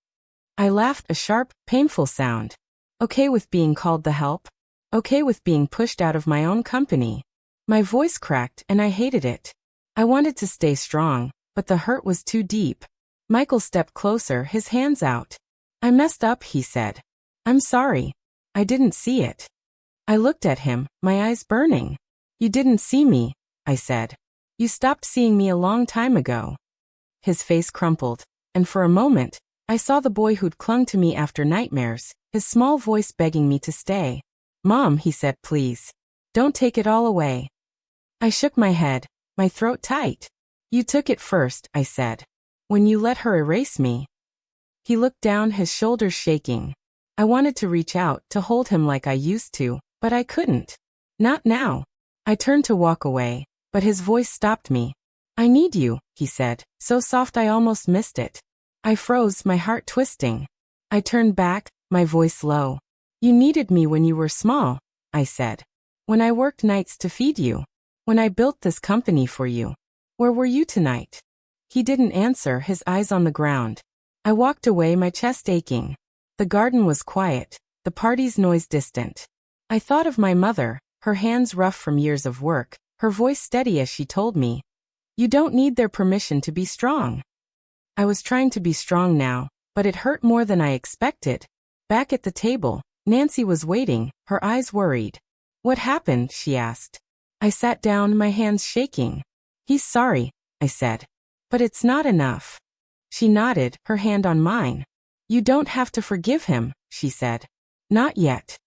I laughed, a sharp, painful sound. Okay with being called the help? Okay with being pushed out of my own company? My voice cracked, and I hated it. I wanted to stay strong, but the hurt was too deep. Michael stepped closer, his hands out. "I messed up," he said. "I'm sorry. I didn't see it." I looked at him, my eyes burning. "You didn't see me," I said. "You stopped seeing me a long time ago." His face crumpled, and for a moment, I saw the boy who'd clung to me after nightmares, his small voice begging me to stay. "Mom," he said, "please. Don't take it all away." I shook my head, my throat tight. "You took it first," I said. "When you let her erase me." He looked down, his shoulders shaking. I wanted to reach out, to hold him like I used to, but I couldn't. Not now. I turned to walk away, but his voice stopped me. "I need you," he said, so soft I almost missed it. I froze, my heart twisting. I turned back, my voice low. "You needed me when you were small," I said. "When I worked nights to feed you. When I built this company for you. Where were you tonight?" He didn't answer, his eyes on the ground. I walked away, my chest aching. The garden was quiet, the party's noise distant. I thought of my mother, her hands rough from years of work, her voice steady as she told me, "You don't need their permission to be strong." I was trying to be strong now, but it hurt more than I expected. Back at the table, Nancy was waiting, her eyes worried. "What happened?" she asked. I sat down, my hands shaking. "He's sorry," I said. "But it's not enough." She nodded, her hand on mine. "You don't have to forgive him," she said. "Not yet."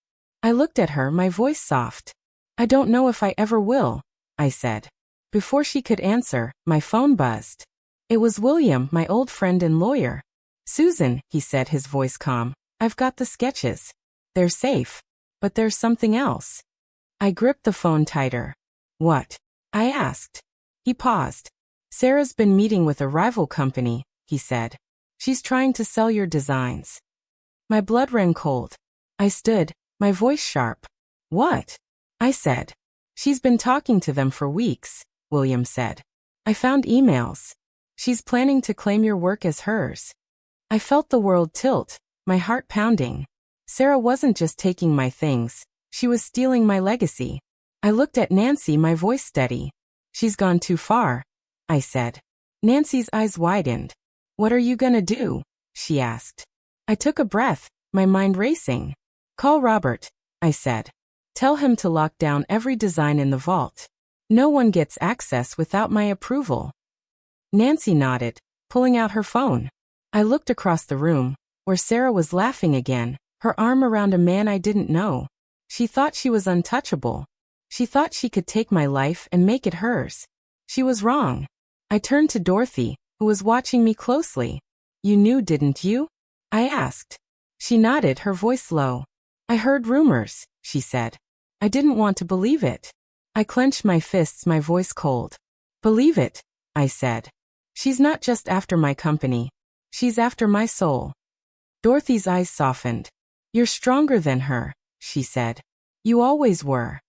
I looked at her, my voice soft. "I don't know if I ever will," I said. Before she could answer, my phone buzzed. It was William, my old friend and lawyer. "Susan," he said, his voice calm, "I've got the sketches. They're safe. But there's something else." I gripped the phone tighter. "What?" I asked. He paused. "Sarah's been meeting with a rival company," he said. "She's trying to sell your designs." My blood ran cold. I stood, my voice sharp. "What?" I said. "She's been talking to them for weeks," William said. "I found emails. She's planning to claim your work as hers." I felt the world tilt, my heart pounding. Sarah wasn't just taking my things, she was stealing my legacy. I looked at Nancy, my voice steady. "She's gone too far," I said. Nancy's eyes widened. "What are you gonna do?" she asked. I took a breath, my mind racing. "Call Robert," I said. "Tell him to lock down every design in the vault. No one gets access without my approval." Nancy nodded, pulling out her phone. I looked across the room, where Sarah was laughing again, her arm around a man I didn't know. She thought she was untouchable. She thought she could take my life and make it hers. She was wrong. I turned to Dorothy, who was watching me closely. "You knew, didn't you?" I asked. She nodded, her voice low. "I heard rumors," she said. I didn't want to believe it. I clenched my fists, my voice cold. "Believe it," I said. "She's not just after my company, She's after my soul. Dorothy's eyes softened. You're stronger than her, she said. You always were.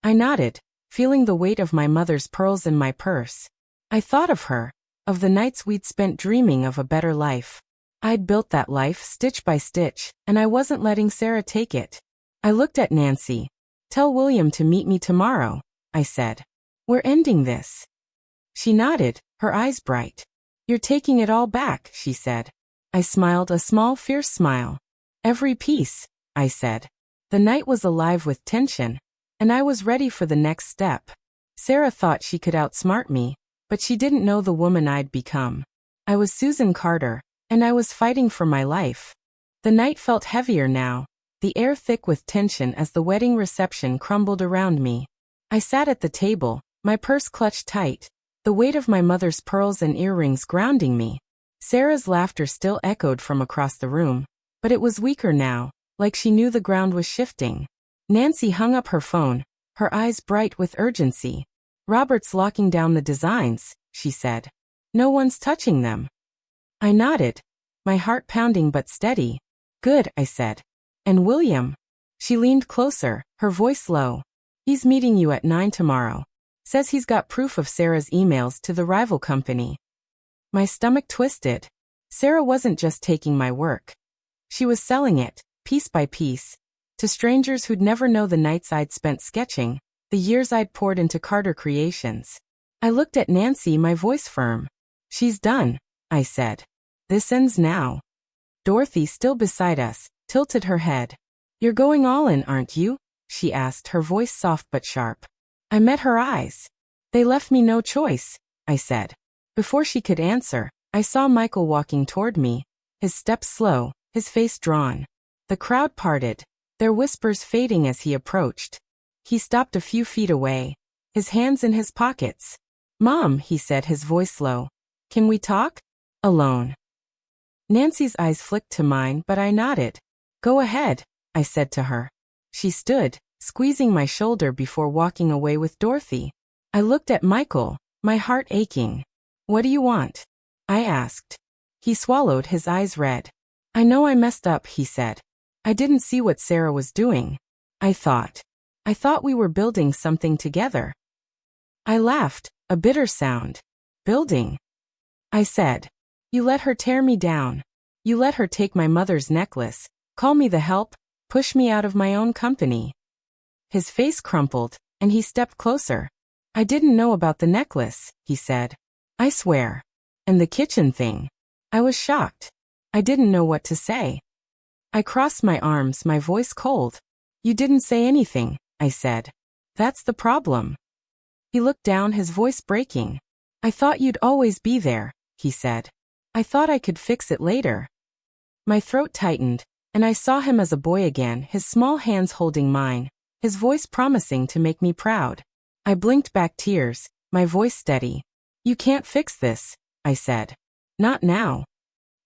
I nodded, feeling the weight of my mother's pearls in my purse. I thought of her, of the nights we'd spent dreaming of a better life. I'd built that life stitch by stitch, and I wasn't letting Sarah take it. I looked at Nancy. Tell William to meet me tomorrow, I said. We're ending this. She nodded, her eyes bright. You're taking it all back, she said. I smiled a small, fierce smile. Every piece, I said. The night was alive with tension, and I was ready for the next step. Sarah thought she could outsmart me, but she didn't know the woman I'd become. I was Susan Carter, and I was fighting for my life. The night felt heavier now, the air thick with tension as the wedding reception crumbled around me. I sat at the table, my purse clutched tight, the weight of my mother's pearls and earrings grounding me. Sarah's laughter still echoed from across the room, but it was weaker now, like she knew the ground was shifting. Nancy hung up her phone, her eyes bright with urgency. Robert's locking down the designs, she said. No one's touching them. I nodded, my heart pounding but steady. Good, I said. And William? She leaned closer, her voice low. He's meeting you at 9 tomorrow. Says he's got proof of Sarah's emails to the rival company. My stomach twisted. Sarah wasn't just taking my work. She was selling it, piece by piece, to strangers who'd never know the nights I'd spent sketching, the years I'd poured into Carter Creations. I looked at Nancy, my voice firm. She's done, I said. This ends now. Dorothy, still beside us, tilted her head. You're going all in, aren't you? She asked, her voice soft but sharp. I met her eyes. They left me no choice, I said. Before she could answer, I saw Michael walking toward me, his steps slow, his face drawn. The crowd parted, their whispers fading as he approached. He stopped a few feet away, his hands in his pockets. Mom, he said, his voice low. Can we talk? Alone. Nancy's eyes flicked to mine, but I nodded. Go ahead, I said to her. She stood, squeezing my shoulder before walking away with Dorothy. I looked at Michael, my heart aching. What do you want? I asked. He swallowed, his eyes red. I know I messed up, he said. I didn't see what Sarah was doing. I thought we were building something together. I laughed, a bitter sound. Building? I said. You let her tear me down. You let her take my mother's necklace, call me the help, push me out of my own company. His face crumpled, and he stepped closer. I didn't know about the necklace, he said. I swear. And the kitchen thing. I was shocked. I didn't know what to say. I crossed my arms, my voice cold. You didn't say anything, I said. That's the problem. He looked down, his voice breaking. I thought you'd always be there, he said. I thought I could fix it later. My throat tightened, and I saw him as a boy again, his small hands holding mine, his voice promising to make me proud. I blinked back tears, my voice steady. You can't fix this, I said. Not now.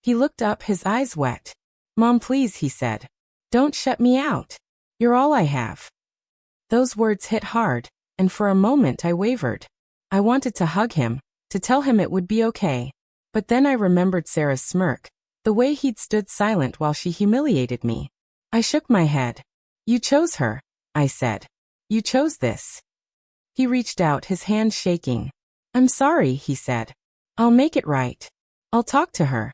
He looked up, his eyes wet. Mom, please, he said. Don't shut me out. You're all I have. Those words hit hard, and for a moment I wavered. I wanted to hug him, to tell him it would be okay. But then I remembered Sarah's smirk, the way he'd stood silent while she humiliated me. I shook my head. You chose her, I said. You chose this. He reached out, his hand shaking. I'm sorry, he said. I'll make it right. I'll talk to her.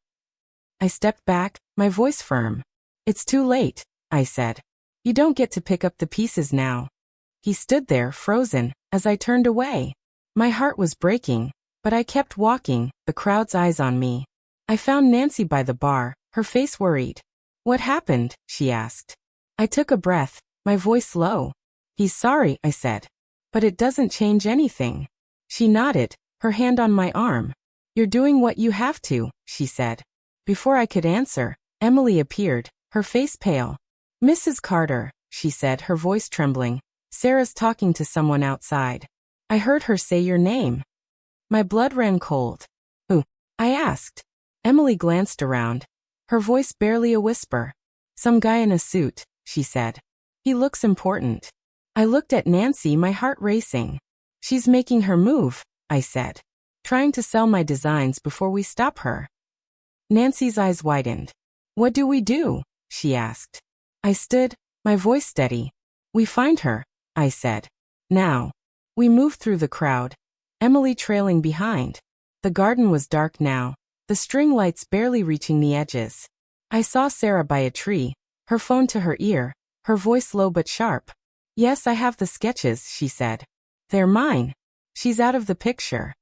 I stepped back, my voice firm. It's too late, I said. You don't get to pick up the pieces now. He stood there, frozen, as I turned away. My heart was breaking, but I kept walking, the crowd's eyes on me. I found Nancy by the bar, her face worried. What happened? She asked. I took a breath, my voice low. He's sorry, I said. But it doesn't change anything. She nodded, her hand on my arm. You're doing what you have to, she said. Before I could answer, Emily appeared, her face pale. Mrs. Carter, she said, her voice trembling. Sarah's talking to someone outside. I heard her say your name. My blood ran cold. Who? I asked. Emily glanced around, her voice barely a whisper. Some guy in a suit, she said. He looks important. I looked at Nancy, my heart racing. She's making her move, I said. Trying to sell my designs before we stop her. Nancy's eyes widened. What do we do? She asked. I stood, my voice steady. We find her, I said. Now. We moved through the crowd, Emily trailing behind. The garden was dark now, the string lights barely reaching the edges. I saw Sarah by a tree, her phone to her ear, her voice low but sharp. Yes, I have the sketches, she said. They're mine. She's out of the picture.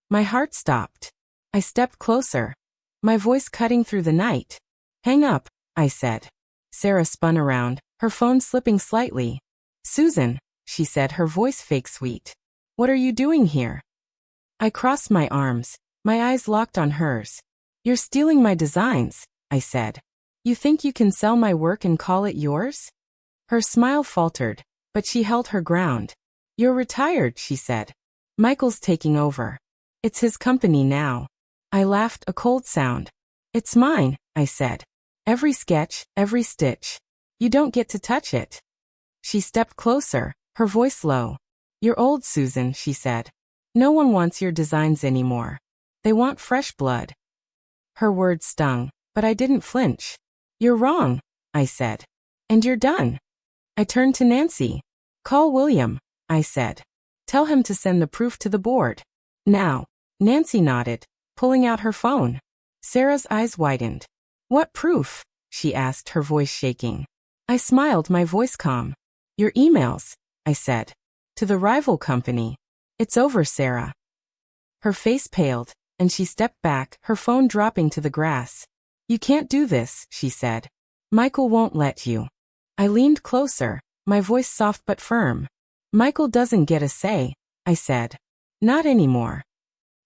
My heart stopped. I stepped closer, my voice cutting through the night. Hang up, I said. Sarah spun around, her phone slipping slightly. Susan, she said, her voice fake sweet. What are you doing here? I crossed my arms, my eyes locked on hers. You're stealing my designs, I said. You think you can sell my work and call it yours? Her smile faltered, but she held her ground. You're retired, she said. Michael's taking over. It's his company now. I laughed, a cold sound. It's mine, I said. Every sketch, every stitch. You don't get to touch it. She stepped closer, her voice low. You're old, Susan, she said. No one wants your designs anymore. They want fresh blood. Her words stung, but I didn't flinch. You're wrong, I said. And you're done. I turned to Nancy. Call William, I said. Tell him to send the proof to the board. Now. Nancy nodded, pulling out her phone. Sarah's eyes widened. What proof? She asked, her voice shaking. I smiled, my voice calm. Your emails, I said. To the rival company. It's over, Sarah. Her face paled, and she stepped back, her phone dropping to the grass. You can't do this, she said. Michael won't let you. I leaned closer, my voice soft but firm. Michael doesn't get a say, I said. Not anymore.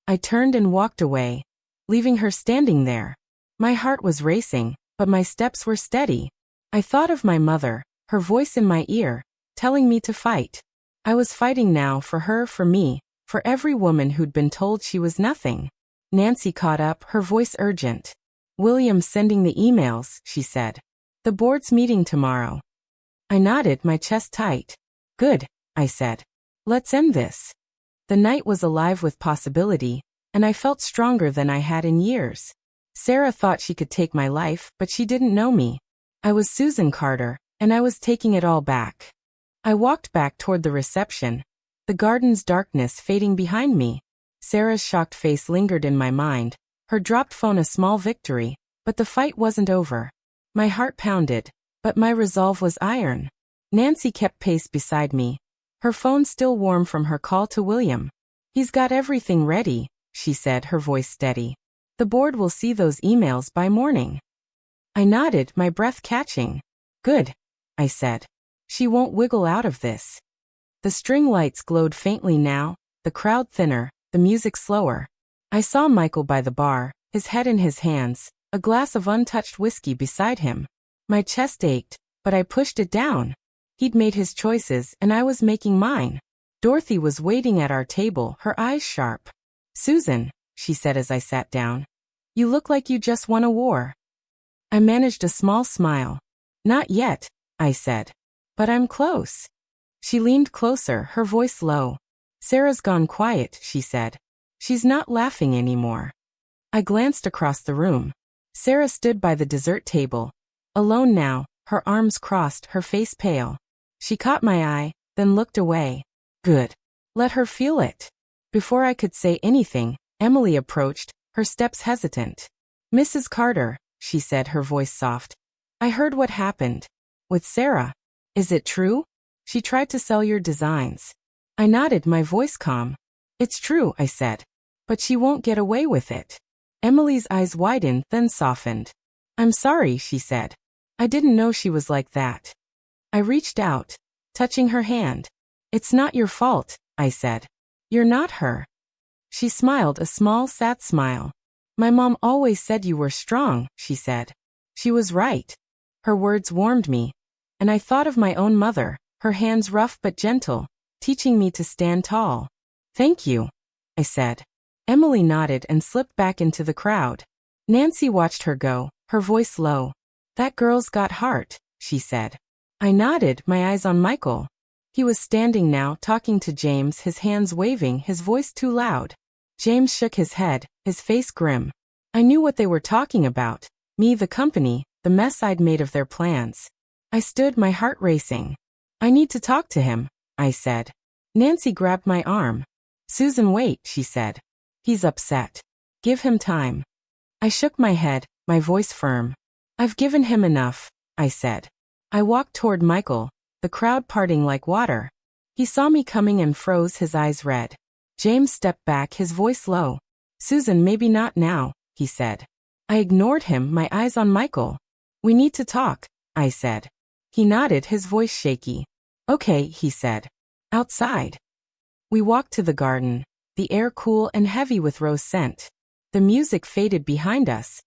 I turned and walked away, leaving her standing there. My heart was racing, but my steps were steady. I thought of my mother, her voice in my ear, telling me to fight. I was fighting now for her, for me, for every woman who'd been told she was nothing. Nancy caught up, her voice urgent. William's sending the emails, she said. The board's meeting tomorrow. I nodded, my chest tight. Good, I said. Let's end this. The night was alive with possibility, and I felt stronger than I had in years. Sarah thought she could take my life, but she didn't know me. I was Susan Carter, and I was taking it all back. I walked back toward the reception, the garden's darkness fading behind me. Sarah's shocked face lingered in my mind, her dropped phone a small victory, but the fight wasn't over. My heart pounded, but my resolve was iron. Nancy kept pace beside me, her phone still warm from her call to William. He's got everything ready, she said, her voice steady. The board will see those emails by morning. I nodded, my breath catching. Good, I said. She won't wiggle out of this. The string lights glowed faintly now, the crowd thinner, the music slower. I saw Michael by the bar, his head in his hands, a glass of untouched whiskey beside him. My chest ached, but I pushed it down. He'd made his choices and I was making mine. Dorothy was waiting at our table, her eyes sharp. Susan, she said as I sat down. You look like you just won a war. I managed a small smile. Not yet, I said. But I'm close. She leaned closer, her voice low. Sarah's gone quiet, she said. She's not laughing anymore. I glanced across the room. Sarah stood by the dessert table. Alone now, her arms crossed, her face pale. She caught my eye, then looked away. Good. Let her feel it. Before I could say anything, Emily approached, her steps hesitant. Mrs. Carter, she said, her voice soft. I heard what happened. With Sarah. Is it true? She tried to sell your designs. I nodded, my voice calm. It's true, I said. But she won't get away with it. Emily's eyes widened, then softened. I'm sorry, she said. I didn't know she was like that. I reached out, touching her hand. It's not your fault, I said. You're not her. She smiled, a small, sad smile. My mom always said you were strong, she said. She was right. Her words warmed me. And I thought of my own mother, her hands rough but gentle, teaching me to stand tall. Thank you, I said. Emily nodded and slipped back into the crowd. Nancy watched her go, her voice low. That girl's got heart, she said. I nodded, my eyes on Michael. He was standing now, talking to James, his hands waving, his voice too loud. James shook his head, his face grim. I knew what they were talking about. Me, the company, the mess I'd made of their plans. I stood, my heart racing. I need to talk to him, I said. Nancy grabbed my arm. Susan, wait, she said. He's upset. Give him time. I shook my head, my voice firm. I've given him enough, I said. I walked toward Michael, the crowd parting like water. He saw me coming and froze, his eyes red. James stepped back, his voice low. Susan, maybe not now, he said. I ignored him, my eyes on Michael. We need to talk, I said. He nodded, his voice shaky. Okay, he said. Outside. We walked to the garden, the air cool and heavy with rose scent. The music faded behind us,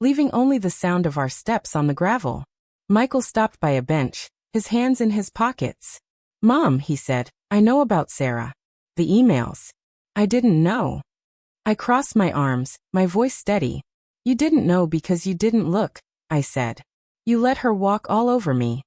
leaving only the sound of our steps on the gravel. Michael stopped by a bench, his hands in his pockets. Mom, he said, I know about Sarah. The emails. I didn't know. I crossed my arms, my voice steady. You didn't know because you didn't look, I said. You let her walk all over me.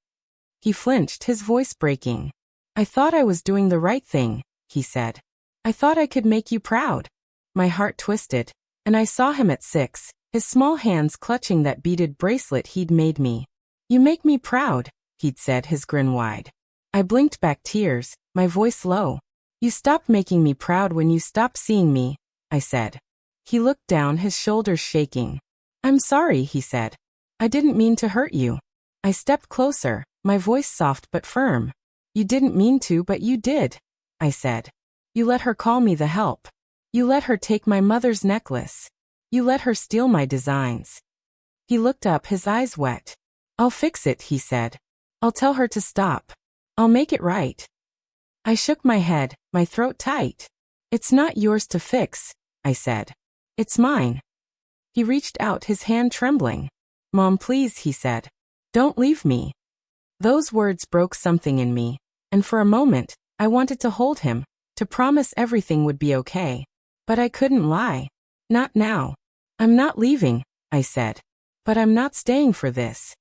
He flinched, his voice breaking. I thought I was doing the right thing, he said. I thought I could make you proud. My heart twisted, and I saw him at 6, his small hands clutching that beaded bracelet he'd made me. You make me proud, he'd said, his grin wide. I blinked back, tears, my voice low. You stopped making me proud when you stopped seeing me, I said. He looked down, his shoulders shaking. I'm sorry, he said. I didn't mean to hurt you. I stepped closer, my voice soft but firm. You didn't mean to, but you did, I said. You let her call me the help. You let her take my mother's necklace. You let her steal my designs. He looked up, his eyes wet. I'll fix it, he said. I'll tell her to stop. I'll make it right. I shook my head, my throat tight. It's not yours to fix, I said. It's mine. He reached out, his hand trembling. Mom, please, he said. Don't leave me. Those words broke something in me, and for a moment, I wanted to hold him, to promise everything would be okay. But I couldn't lie. Not now. I'm not leaving, I said. But I'm not staying for this.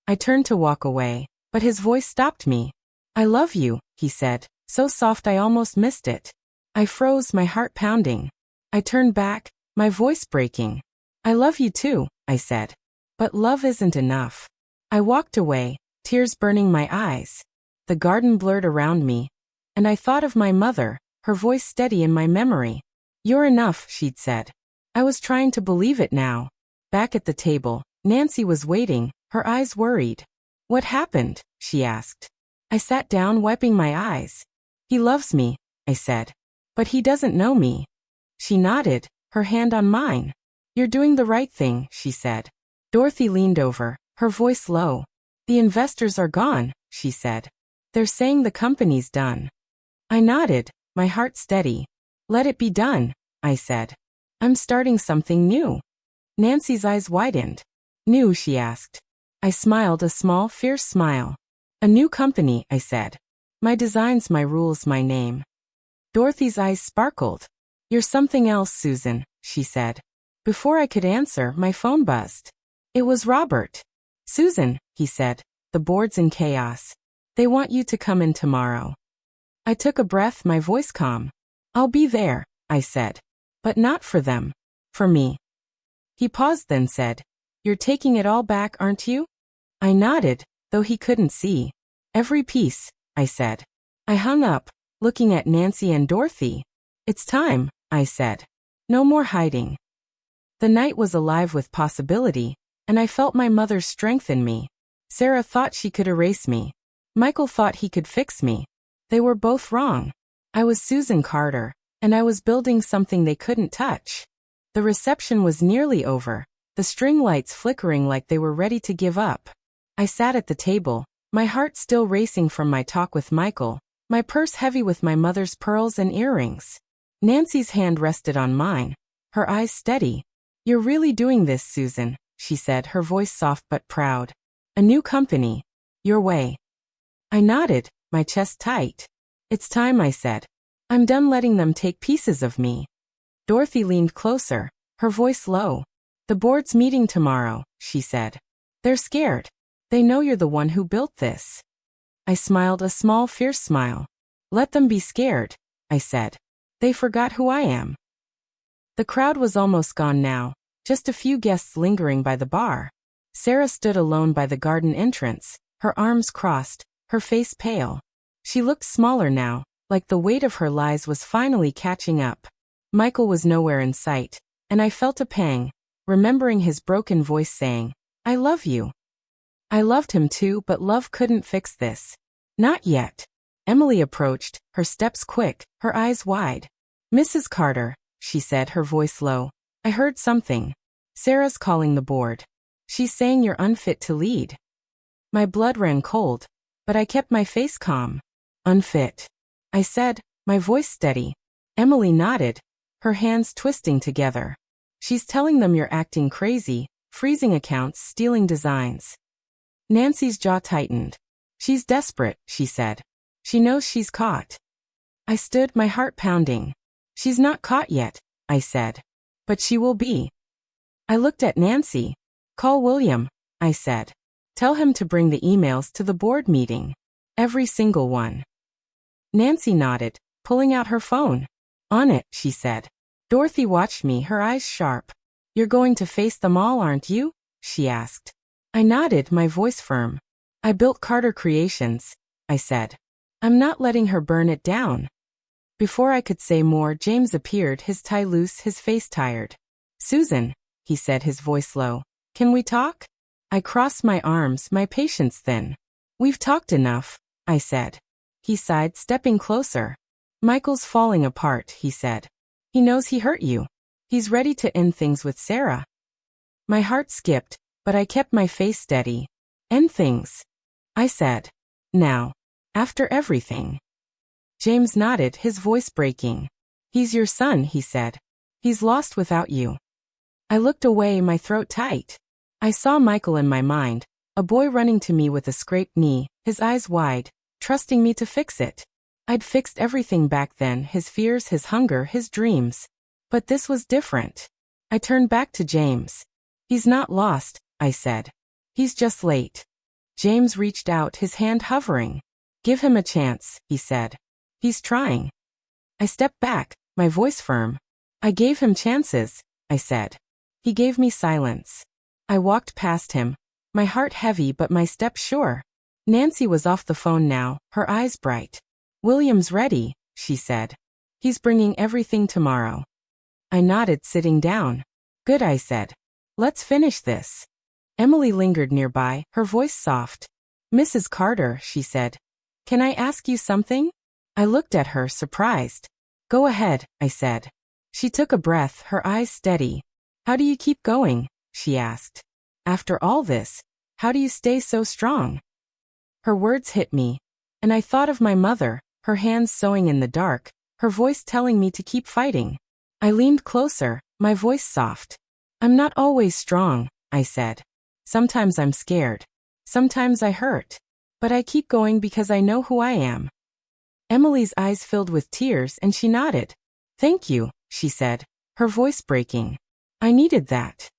I turned to walk away, but his voice stopped me. I love you, he said, so soft I almost missed it. I froze, my heart pounding. I turned back, my voice breaking. I love you too, I said. But love isn't enough. I walked away, tears burning my eyes. The garden blurred around me, and I thought of my mother, her voice steady in my memory. You're enough, she'd said. I was trying to believe it now. Back at the table, Nancy was waiting, her eyes worried. What happened? She asked. I sat down, wiping my eyes. He loves me, I said. But he doesn't know me. She nodded, her hand on mine. You're doing the right thing, she said. Dorothy leaned over, her voice low. The investors are gone, she said. They're saying the company's done. I nodded, my heart steady. Let it be done, I said. I'm starting something new. Nancy's eyes widened. New, she asked. I smiled, a small, fierce smile. A new company, I said. My designs, my rules, my name. Dorothy's eyes sparkled. You're something else, Susan, she said. Before I could answer, my phone buzzed. It was Robert. Susan, he said, the board's in chaos. They want you to come in tomorrow. I took a breath, my voice calm. I'll be there, I said. But not for them. For me. He paused, then said, You're taking it all back, aren't you? I nodded, though he couldn't see. Every piece, I said. I hung up, looking at Nancy and Dorothy. It's time, I said. No more hiding. The night was alive with possibility, and I felt my mother's strength in me. Sarah thought she could erase me. Michael thought he could fix me. They were both wrong. I was Susan Carter, and I was building something they couldn't touch. The reception was nearly over, the string lights flickering like they were ready to give up. I sat at the table, my heart still racing from my talk with Michael, my purse heavy with my mother's pearls and earrings. Nancy's hand rested on mine, her eyes steady. You're really doing this, Susan, she said, her voice soft but proud. A new company. Your way. I nodded, my chest tight. It's time, I said. I'm done letting them take pieces of me. Dorothy leaned closer, her voice low. The board's meeting tomorrow, she said. They're scared. They know you're the one who built this. I smiled, a small, fierce smile. Let them be scared, I said. They forgot who I am. The crowd was almost gone now, Just a few guests lingering by the bar. Sarah stood alone by the garden entrance, her arms crossed, her face pale. She looked smaller now, like the weight of her lies was finally catching up. Michael was nowhere in sight, and I felt a pang, remembering his broken voice saying, "I love you." I loved him too, but love couldn't fix this. Not yet. Emily approached, her steps quick, her eyes wide. "Mrs. Carter," she said, her voice low. "I heard something. Sarah's calling the board. She's saying you're unfit to lead." My blood ran cold, but I kept my face calm. "Unfit," I said, my voice steady. Emily nodded, her hands twisting together. "She's telling them you're acting crazy, freezing accounts, stealing designs." Nancy's jaw tightened. "She's desperate," she said. "She knows she's caught." I stood, my heart pounding. "She's not caught yet," I said. "But she will be." I looked at Nancy. "Call William," I said. "Tell him to bring the emails to the board meeting. Every single one." Nancy nodded, pulling out her phone. "On it," she said. Dorothy watched me, her eyes sharp. "You're going to face them all, aren't you?" she asked. I nodded, my voice firm. "I built Carter Creations," I said. "I'm not letting her burn it down." Before I could say more, James appeared, his tie loose, his face tired. "Susan," he said, his voice low. "Can we talk?" I crossed my arms, my patience thin. "We've talked enough," I said. He sighed, stepping closer. "Michael's falling apart," he said. "He knows he hurt you. He's ready to end things with Sarah." My heart skipped, but I kept my face steady. "End things?" I said. "Now. After everything." James nodded, his voice breaking. "He's your son," he said. "He's lost without you." I looked away, my throat tight. I saw Michael in my mind, a boy running to me with a scraped knee, his eyes wide, trusting me to fix it. I'd fixed everything back then, his fears, his hunger, his dreams. But this was different. I turned back to James. "He's not lost," I said. "He's just late." James reached out, his hand hovering. "Give him a chance," he said. "He's trying." I stepped back, my voice firm. "I gave him chances," I said. He gave me silence. I walked past him, my heart heavy but my step sure. Nancy was off the phone now, her eyes bright. "William's ready," she said. "He's bringing everything tomorrow." I nodded, sitting down. "Good," I said. "Let's finish this." Emily lingered nearby, her voice soft. "Mrs. Carter," she said. "Can I ask you something?" I looked at her, surprised. "Go ahead," I said. She took a breath, her eyes steady. "How do you keep going?" she asked. "After all this, how do you stay so strong?" Her words hit me, and I thought of my mother, her hands sewing in the dark, her voice telling me to keep fighting. I leaned closer, my voice soft. "I'm not always strong," I said. "Sometimes I'm scared. Sometimes I hurt. But I keep going because I know who I am." Emily's eyes filled with tears and she nodded. "Thank you," she said, her voice breaking. "I needed that."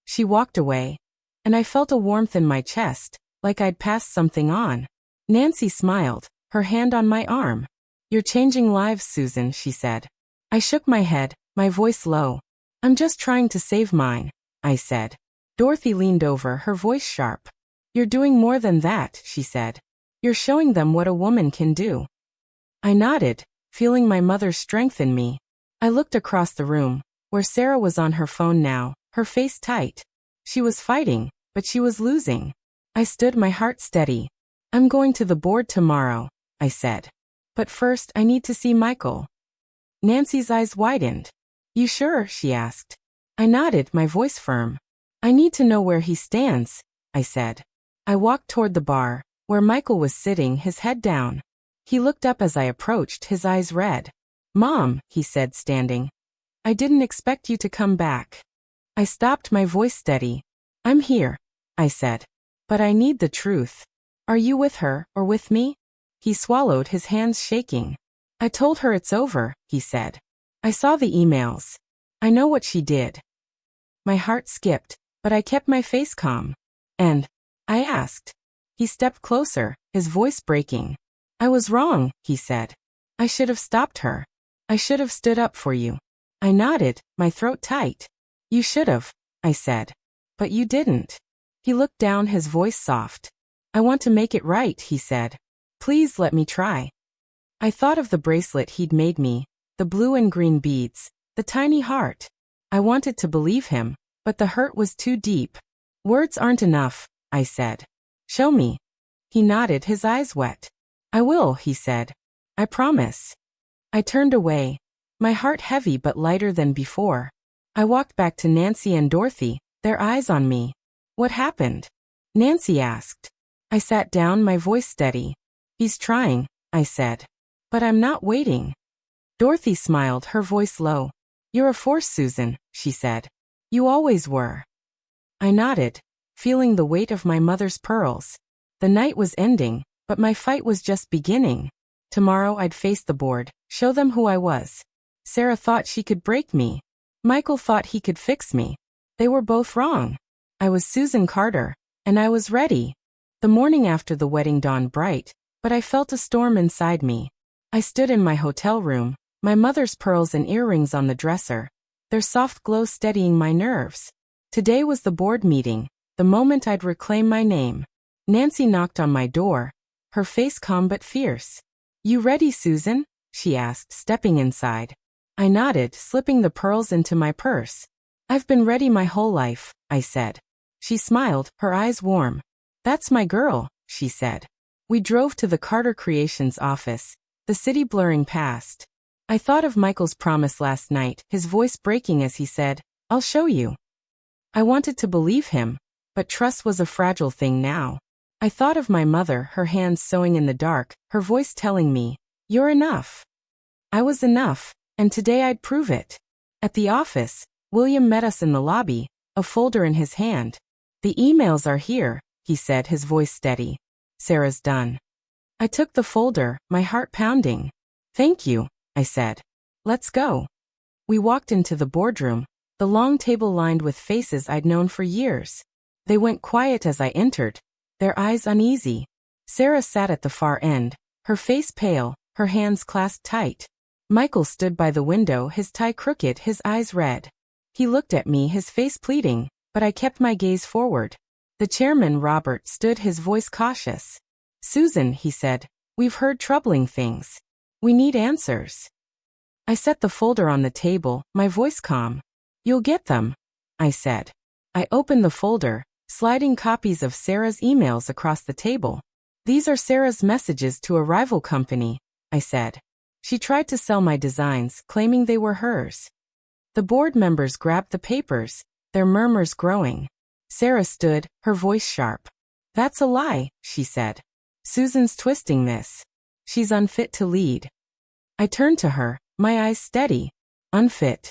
She walked away, and I felt a warmth in my chest, like I'd passed something on. Nancy smiled, her hand on my arm. "You're changing lives, Susan," she said. I shook my head, my voice low. "I'm just trying to save mine," I said. Dorothy leaned over, her voice sharp. "You're doing more than that," she said. "You're showing them what a woman can do." I nodded, feeling my mother's strength in me. I looked across the room, where Sarah was on her phone now, her face tight. She was fighting, but she was losing. I stood, my heart steady. "I'm going to the board tomorrow," I said. "But first I need to see Michael." Nancy's eyes widened. "You sure?" she asked. I nodded, my voice firm. "I need to know where he stands," I said. I walked toward the bar, where Michael was sitting, his head down. He looked up as I approached, his eyes red. "Mom," he said, standing. "I didn't expect you to come back." I stopped, my voice steady. "I'm here," I said. "But I need the truth. Are you with her, or with me?" He swallowed, his hands shaking. "I told her it's over," he said. "I saw the emails. I know what she did." My heart skipped, but I kept my face calm. "And?" I asked. He stepped closer, his voice breaking. "I was wrong," he said. "I should have stopped her. I should have stood up for you." I nodded, my throat tight. "You should have," I said. But you didn't. He looked down, his voice soft. I want to make it right, he said. Please let me try. I thought of the bracelet he'd made me, the blue and green beads, the tiny heart. I wanted to believe him, but the hurt was too deep. Words aren't enough, I said. Show me. He nodded, his eyes wet. I will, he said. I promise. I turned away, my heart heavy but lighter than before. I walked back to Nancy and Dorothy, their eyes on me. What happened? Nancy asked. I sat down, my voice steady. He's trying, I said. But I'm not waiting. Dorothy smiled, her voice low. You're a force, Susan, she said. You always were. I nodded, feeling the weight of my mother's pearls. The night was ending, but my fight was just beginning. Tomorrow I'd face the board, show them who I was. Sarah thought she could break me. Michael thought he could fix me. They were both wrong. I was Susan Carter, and I was ready. The morning after the wedding dawned bright, but I felt a storm inside me. I stood in my hotel room, my mother's pearls and earrings on the dresser, their soft glow steadying my nerves. Today was the board meeting, the moment I'd reclaim my name. Nancy knocked on my door, her face calm but fierce. You ready, Susan? She asked, stepping inside. I nodded, slipping the pearls into my purse. I've been ready my whole life, I said. She smiled, her eyes warm. That's my girl, she said. We drove to the Carter Creations office, the city blurring past. I thought of Michael's promise last night, his voice breaking as he said, I'll show you. I wanted to believe him, but trust was a fragile thing now. I thought of my mother, her hands sewing in the dark, her voice telling me, you're enough. I was enough, and today I'd prove it. At the office, William met us in the lobby, a folder in his hand. The emails are here, he said, his voice steady. Sarah's done. I took the folder, my heart pounding. Thank you, I said. Let's go. We walked into the boardroom, the long table lined with faces I'd known for years. They went quiet as I entered, their eyes uneasy. Sarah sat at the far end, her face pale, her hands clasped tight. Michael stood by the window, his tie crooked, his eyes red. He looked at me, his face pleading, but I kept my gaze forward. The chairman, Robert, stood, his voice cautious. Susan, he said, we've heard troubling things. We need answers. I set the folder on the table, my voice calm. You'll get them, I said. I opened the folder, sliding copies of Sarah's emails across the table. These are Sarah's messages to a rival company, I said. She tried to sell my designs, claiming they were hers. The board members grabbed the papers, their murmurs growing. Sarah stood, her voice sharp. That's a lie, she said. Susan's twisting this. She's unfit to lead. I turned to her, my eyes steady. Unfit.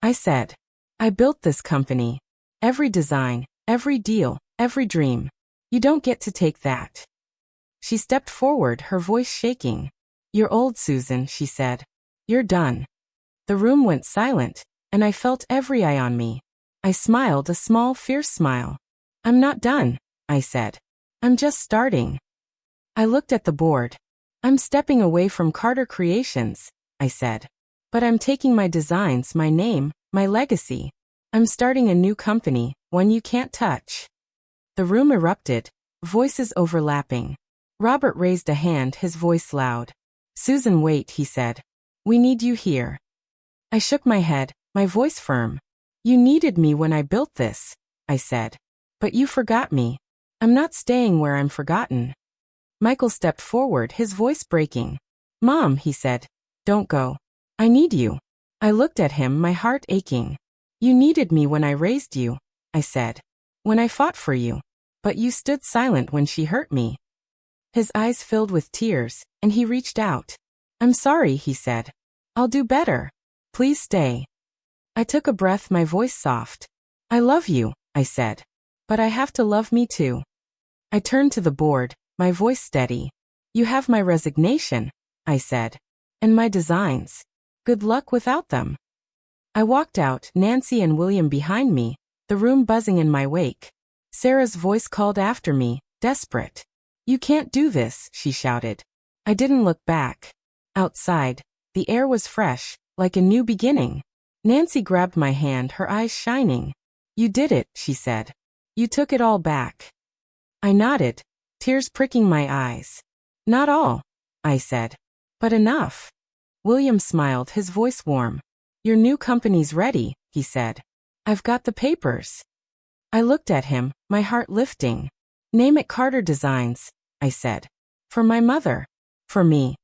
I said. I built this company. Every design, every deal, every dream. You don't get to take that. She stepped forward, her voice shaking. You're old, Susan, she said. You're done. The room went silent, and I felt every eye on me. I smiled, a small, fierce smile. I'm not done, I said. I'm just starting. I looked at the board. I'm stepping away from Carter Creations, I said. But I'm taking my designs, my name, my legacy. I'm starting a new company, one you can't touch. The room erupted, voices overlapping. Robert raised a hand, his voice loud. Susan, wait, he said. We need you here. I shook my head, my voice firm. You needed me when I built this, I said. But you forgot me. I'm not staying where I'm forgotten. Michael stepped forward, his voice breaking. Mom, he said. Don't go. I need you. I looked at him, my heart aching. You needed me when I raised you, I said. When I fought for you. But you stood silent when she hurt me. His eyes filled with tears, and he reached out. I'm sorry, he said. I'll do better. Please stay. I took a breath, my voice soft. I love you, I said. But I have to love me too. I turned to the board, my voice steady. You have my resignation, I said. And my designs. Good luck without them. I walked out, Nancy and William behind me, the room buzzing in my wake. Sarah's voice called after me, desperate. You can't do this, she shouted. I didn't look back. Outside, the air was fresh, like a new beginning. Nancy grabbed my hand, her eyes shining. You did it, she said. You took it all back. I nodded, tears pricking my eyes. Not all, I said. But enough. William smiled, his voice warm. Your new company's ready, he said. I've got the papers. I looked at him, my heart lifting. Name it Carter Designs, I said. For my mother. For me.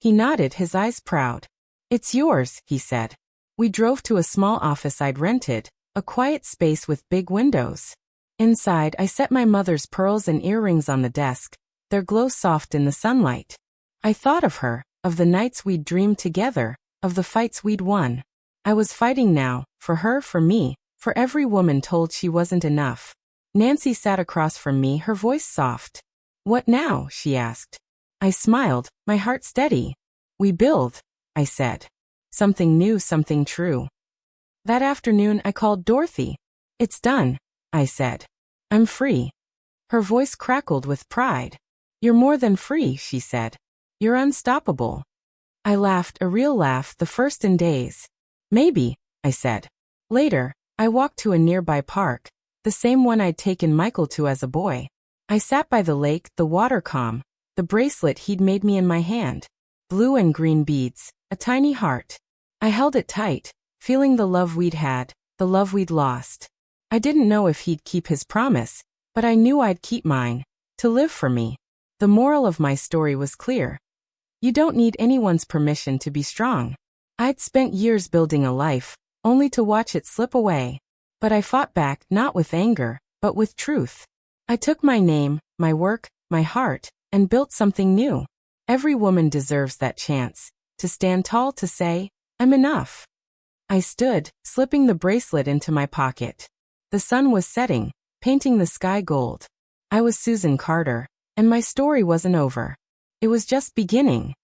He nodded, his eyes proud. It's yours, he said. We drove to a small office I'd rented, a quiet space with big windows. Inside, I set my mother's pearls and earrings on the desk, their glow soft in the sunlight. I thought of her, of the nights we'd dreamed together, of the fights we'd won. I was fighting now, for her, for me, for every woman told she wasn't enough. Nancy sat across from me, her voice soft. What now? She asked. I smiled, my heart steady. We build, I said. Something new, something true. That afternoon I called Dorothy. It's done, I said. I'm free. Her voice crackled with pride. You're more than free, she said. You're unstoppable. I laughed, a real laugh, the first in days. Maybe, I said. Later, I walked to a nearby park, the same one I'd taken Michael to as a boy. I sat by the lake, the water calm, the bracelet he'd made me in my hand. Blue and green beads, a tiny heart. I held it tight, feeling the love we'd had, the love we'd lost. I didn't know if he'd keep his promise, but I knew I'd keep mine, to live for me. The moral of my story was clear. You don't need anyone's permission to be strong. I'd spent years building a life, only to watch it slip away. But I fought back, not with anger, but with truth. I took my name, my work, my heart, and built something new. Every woman deserves that chance, to stand tall, to say, I'm enough. I stood, slipping the bracelet into my pocket. The sun was setting, painting the sky gold. I was Susan Carter, and my story wasn't over. It was just beginning.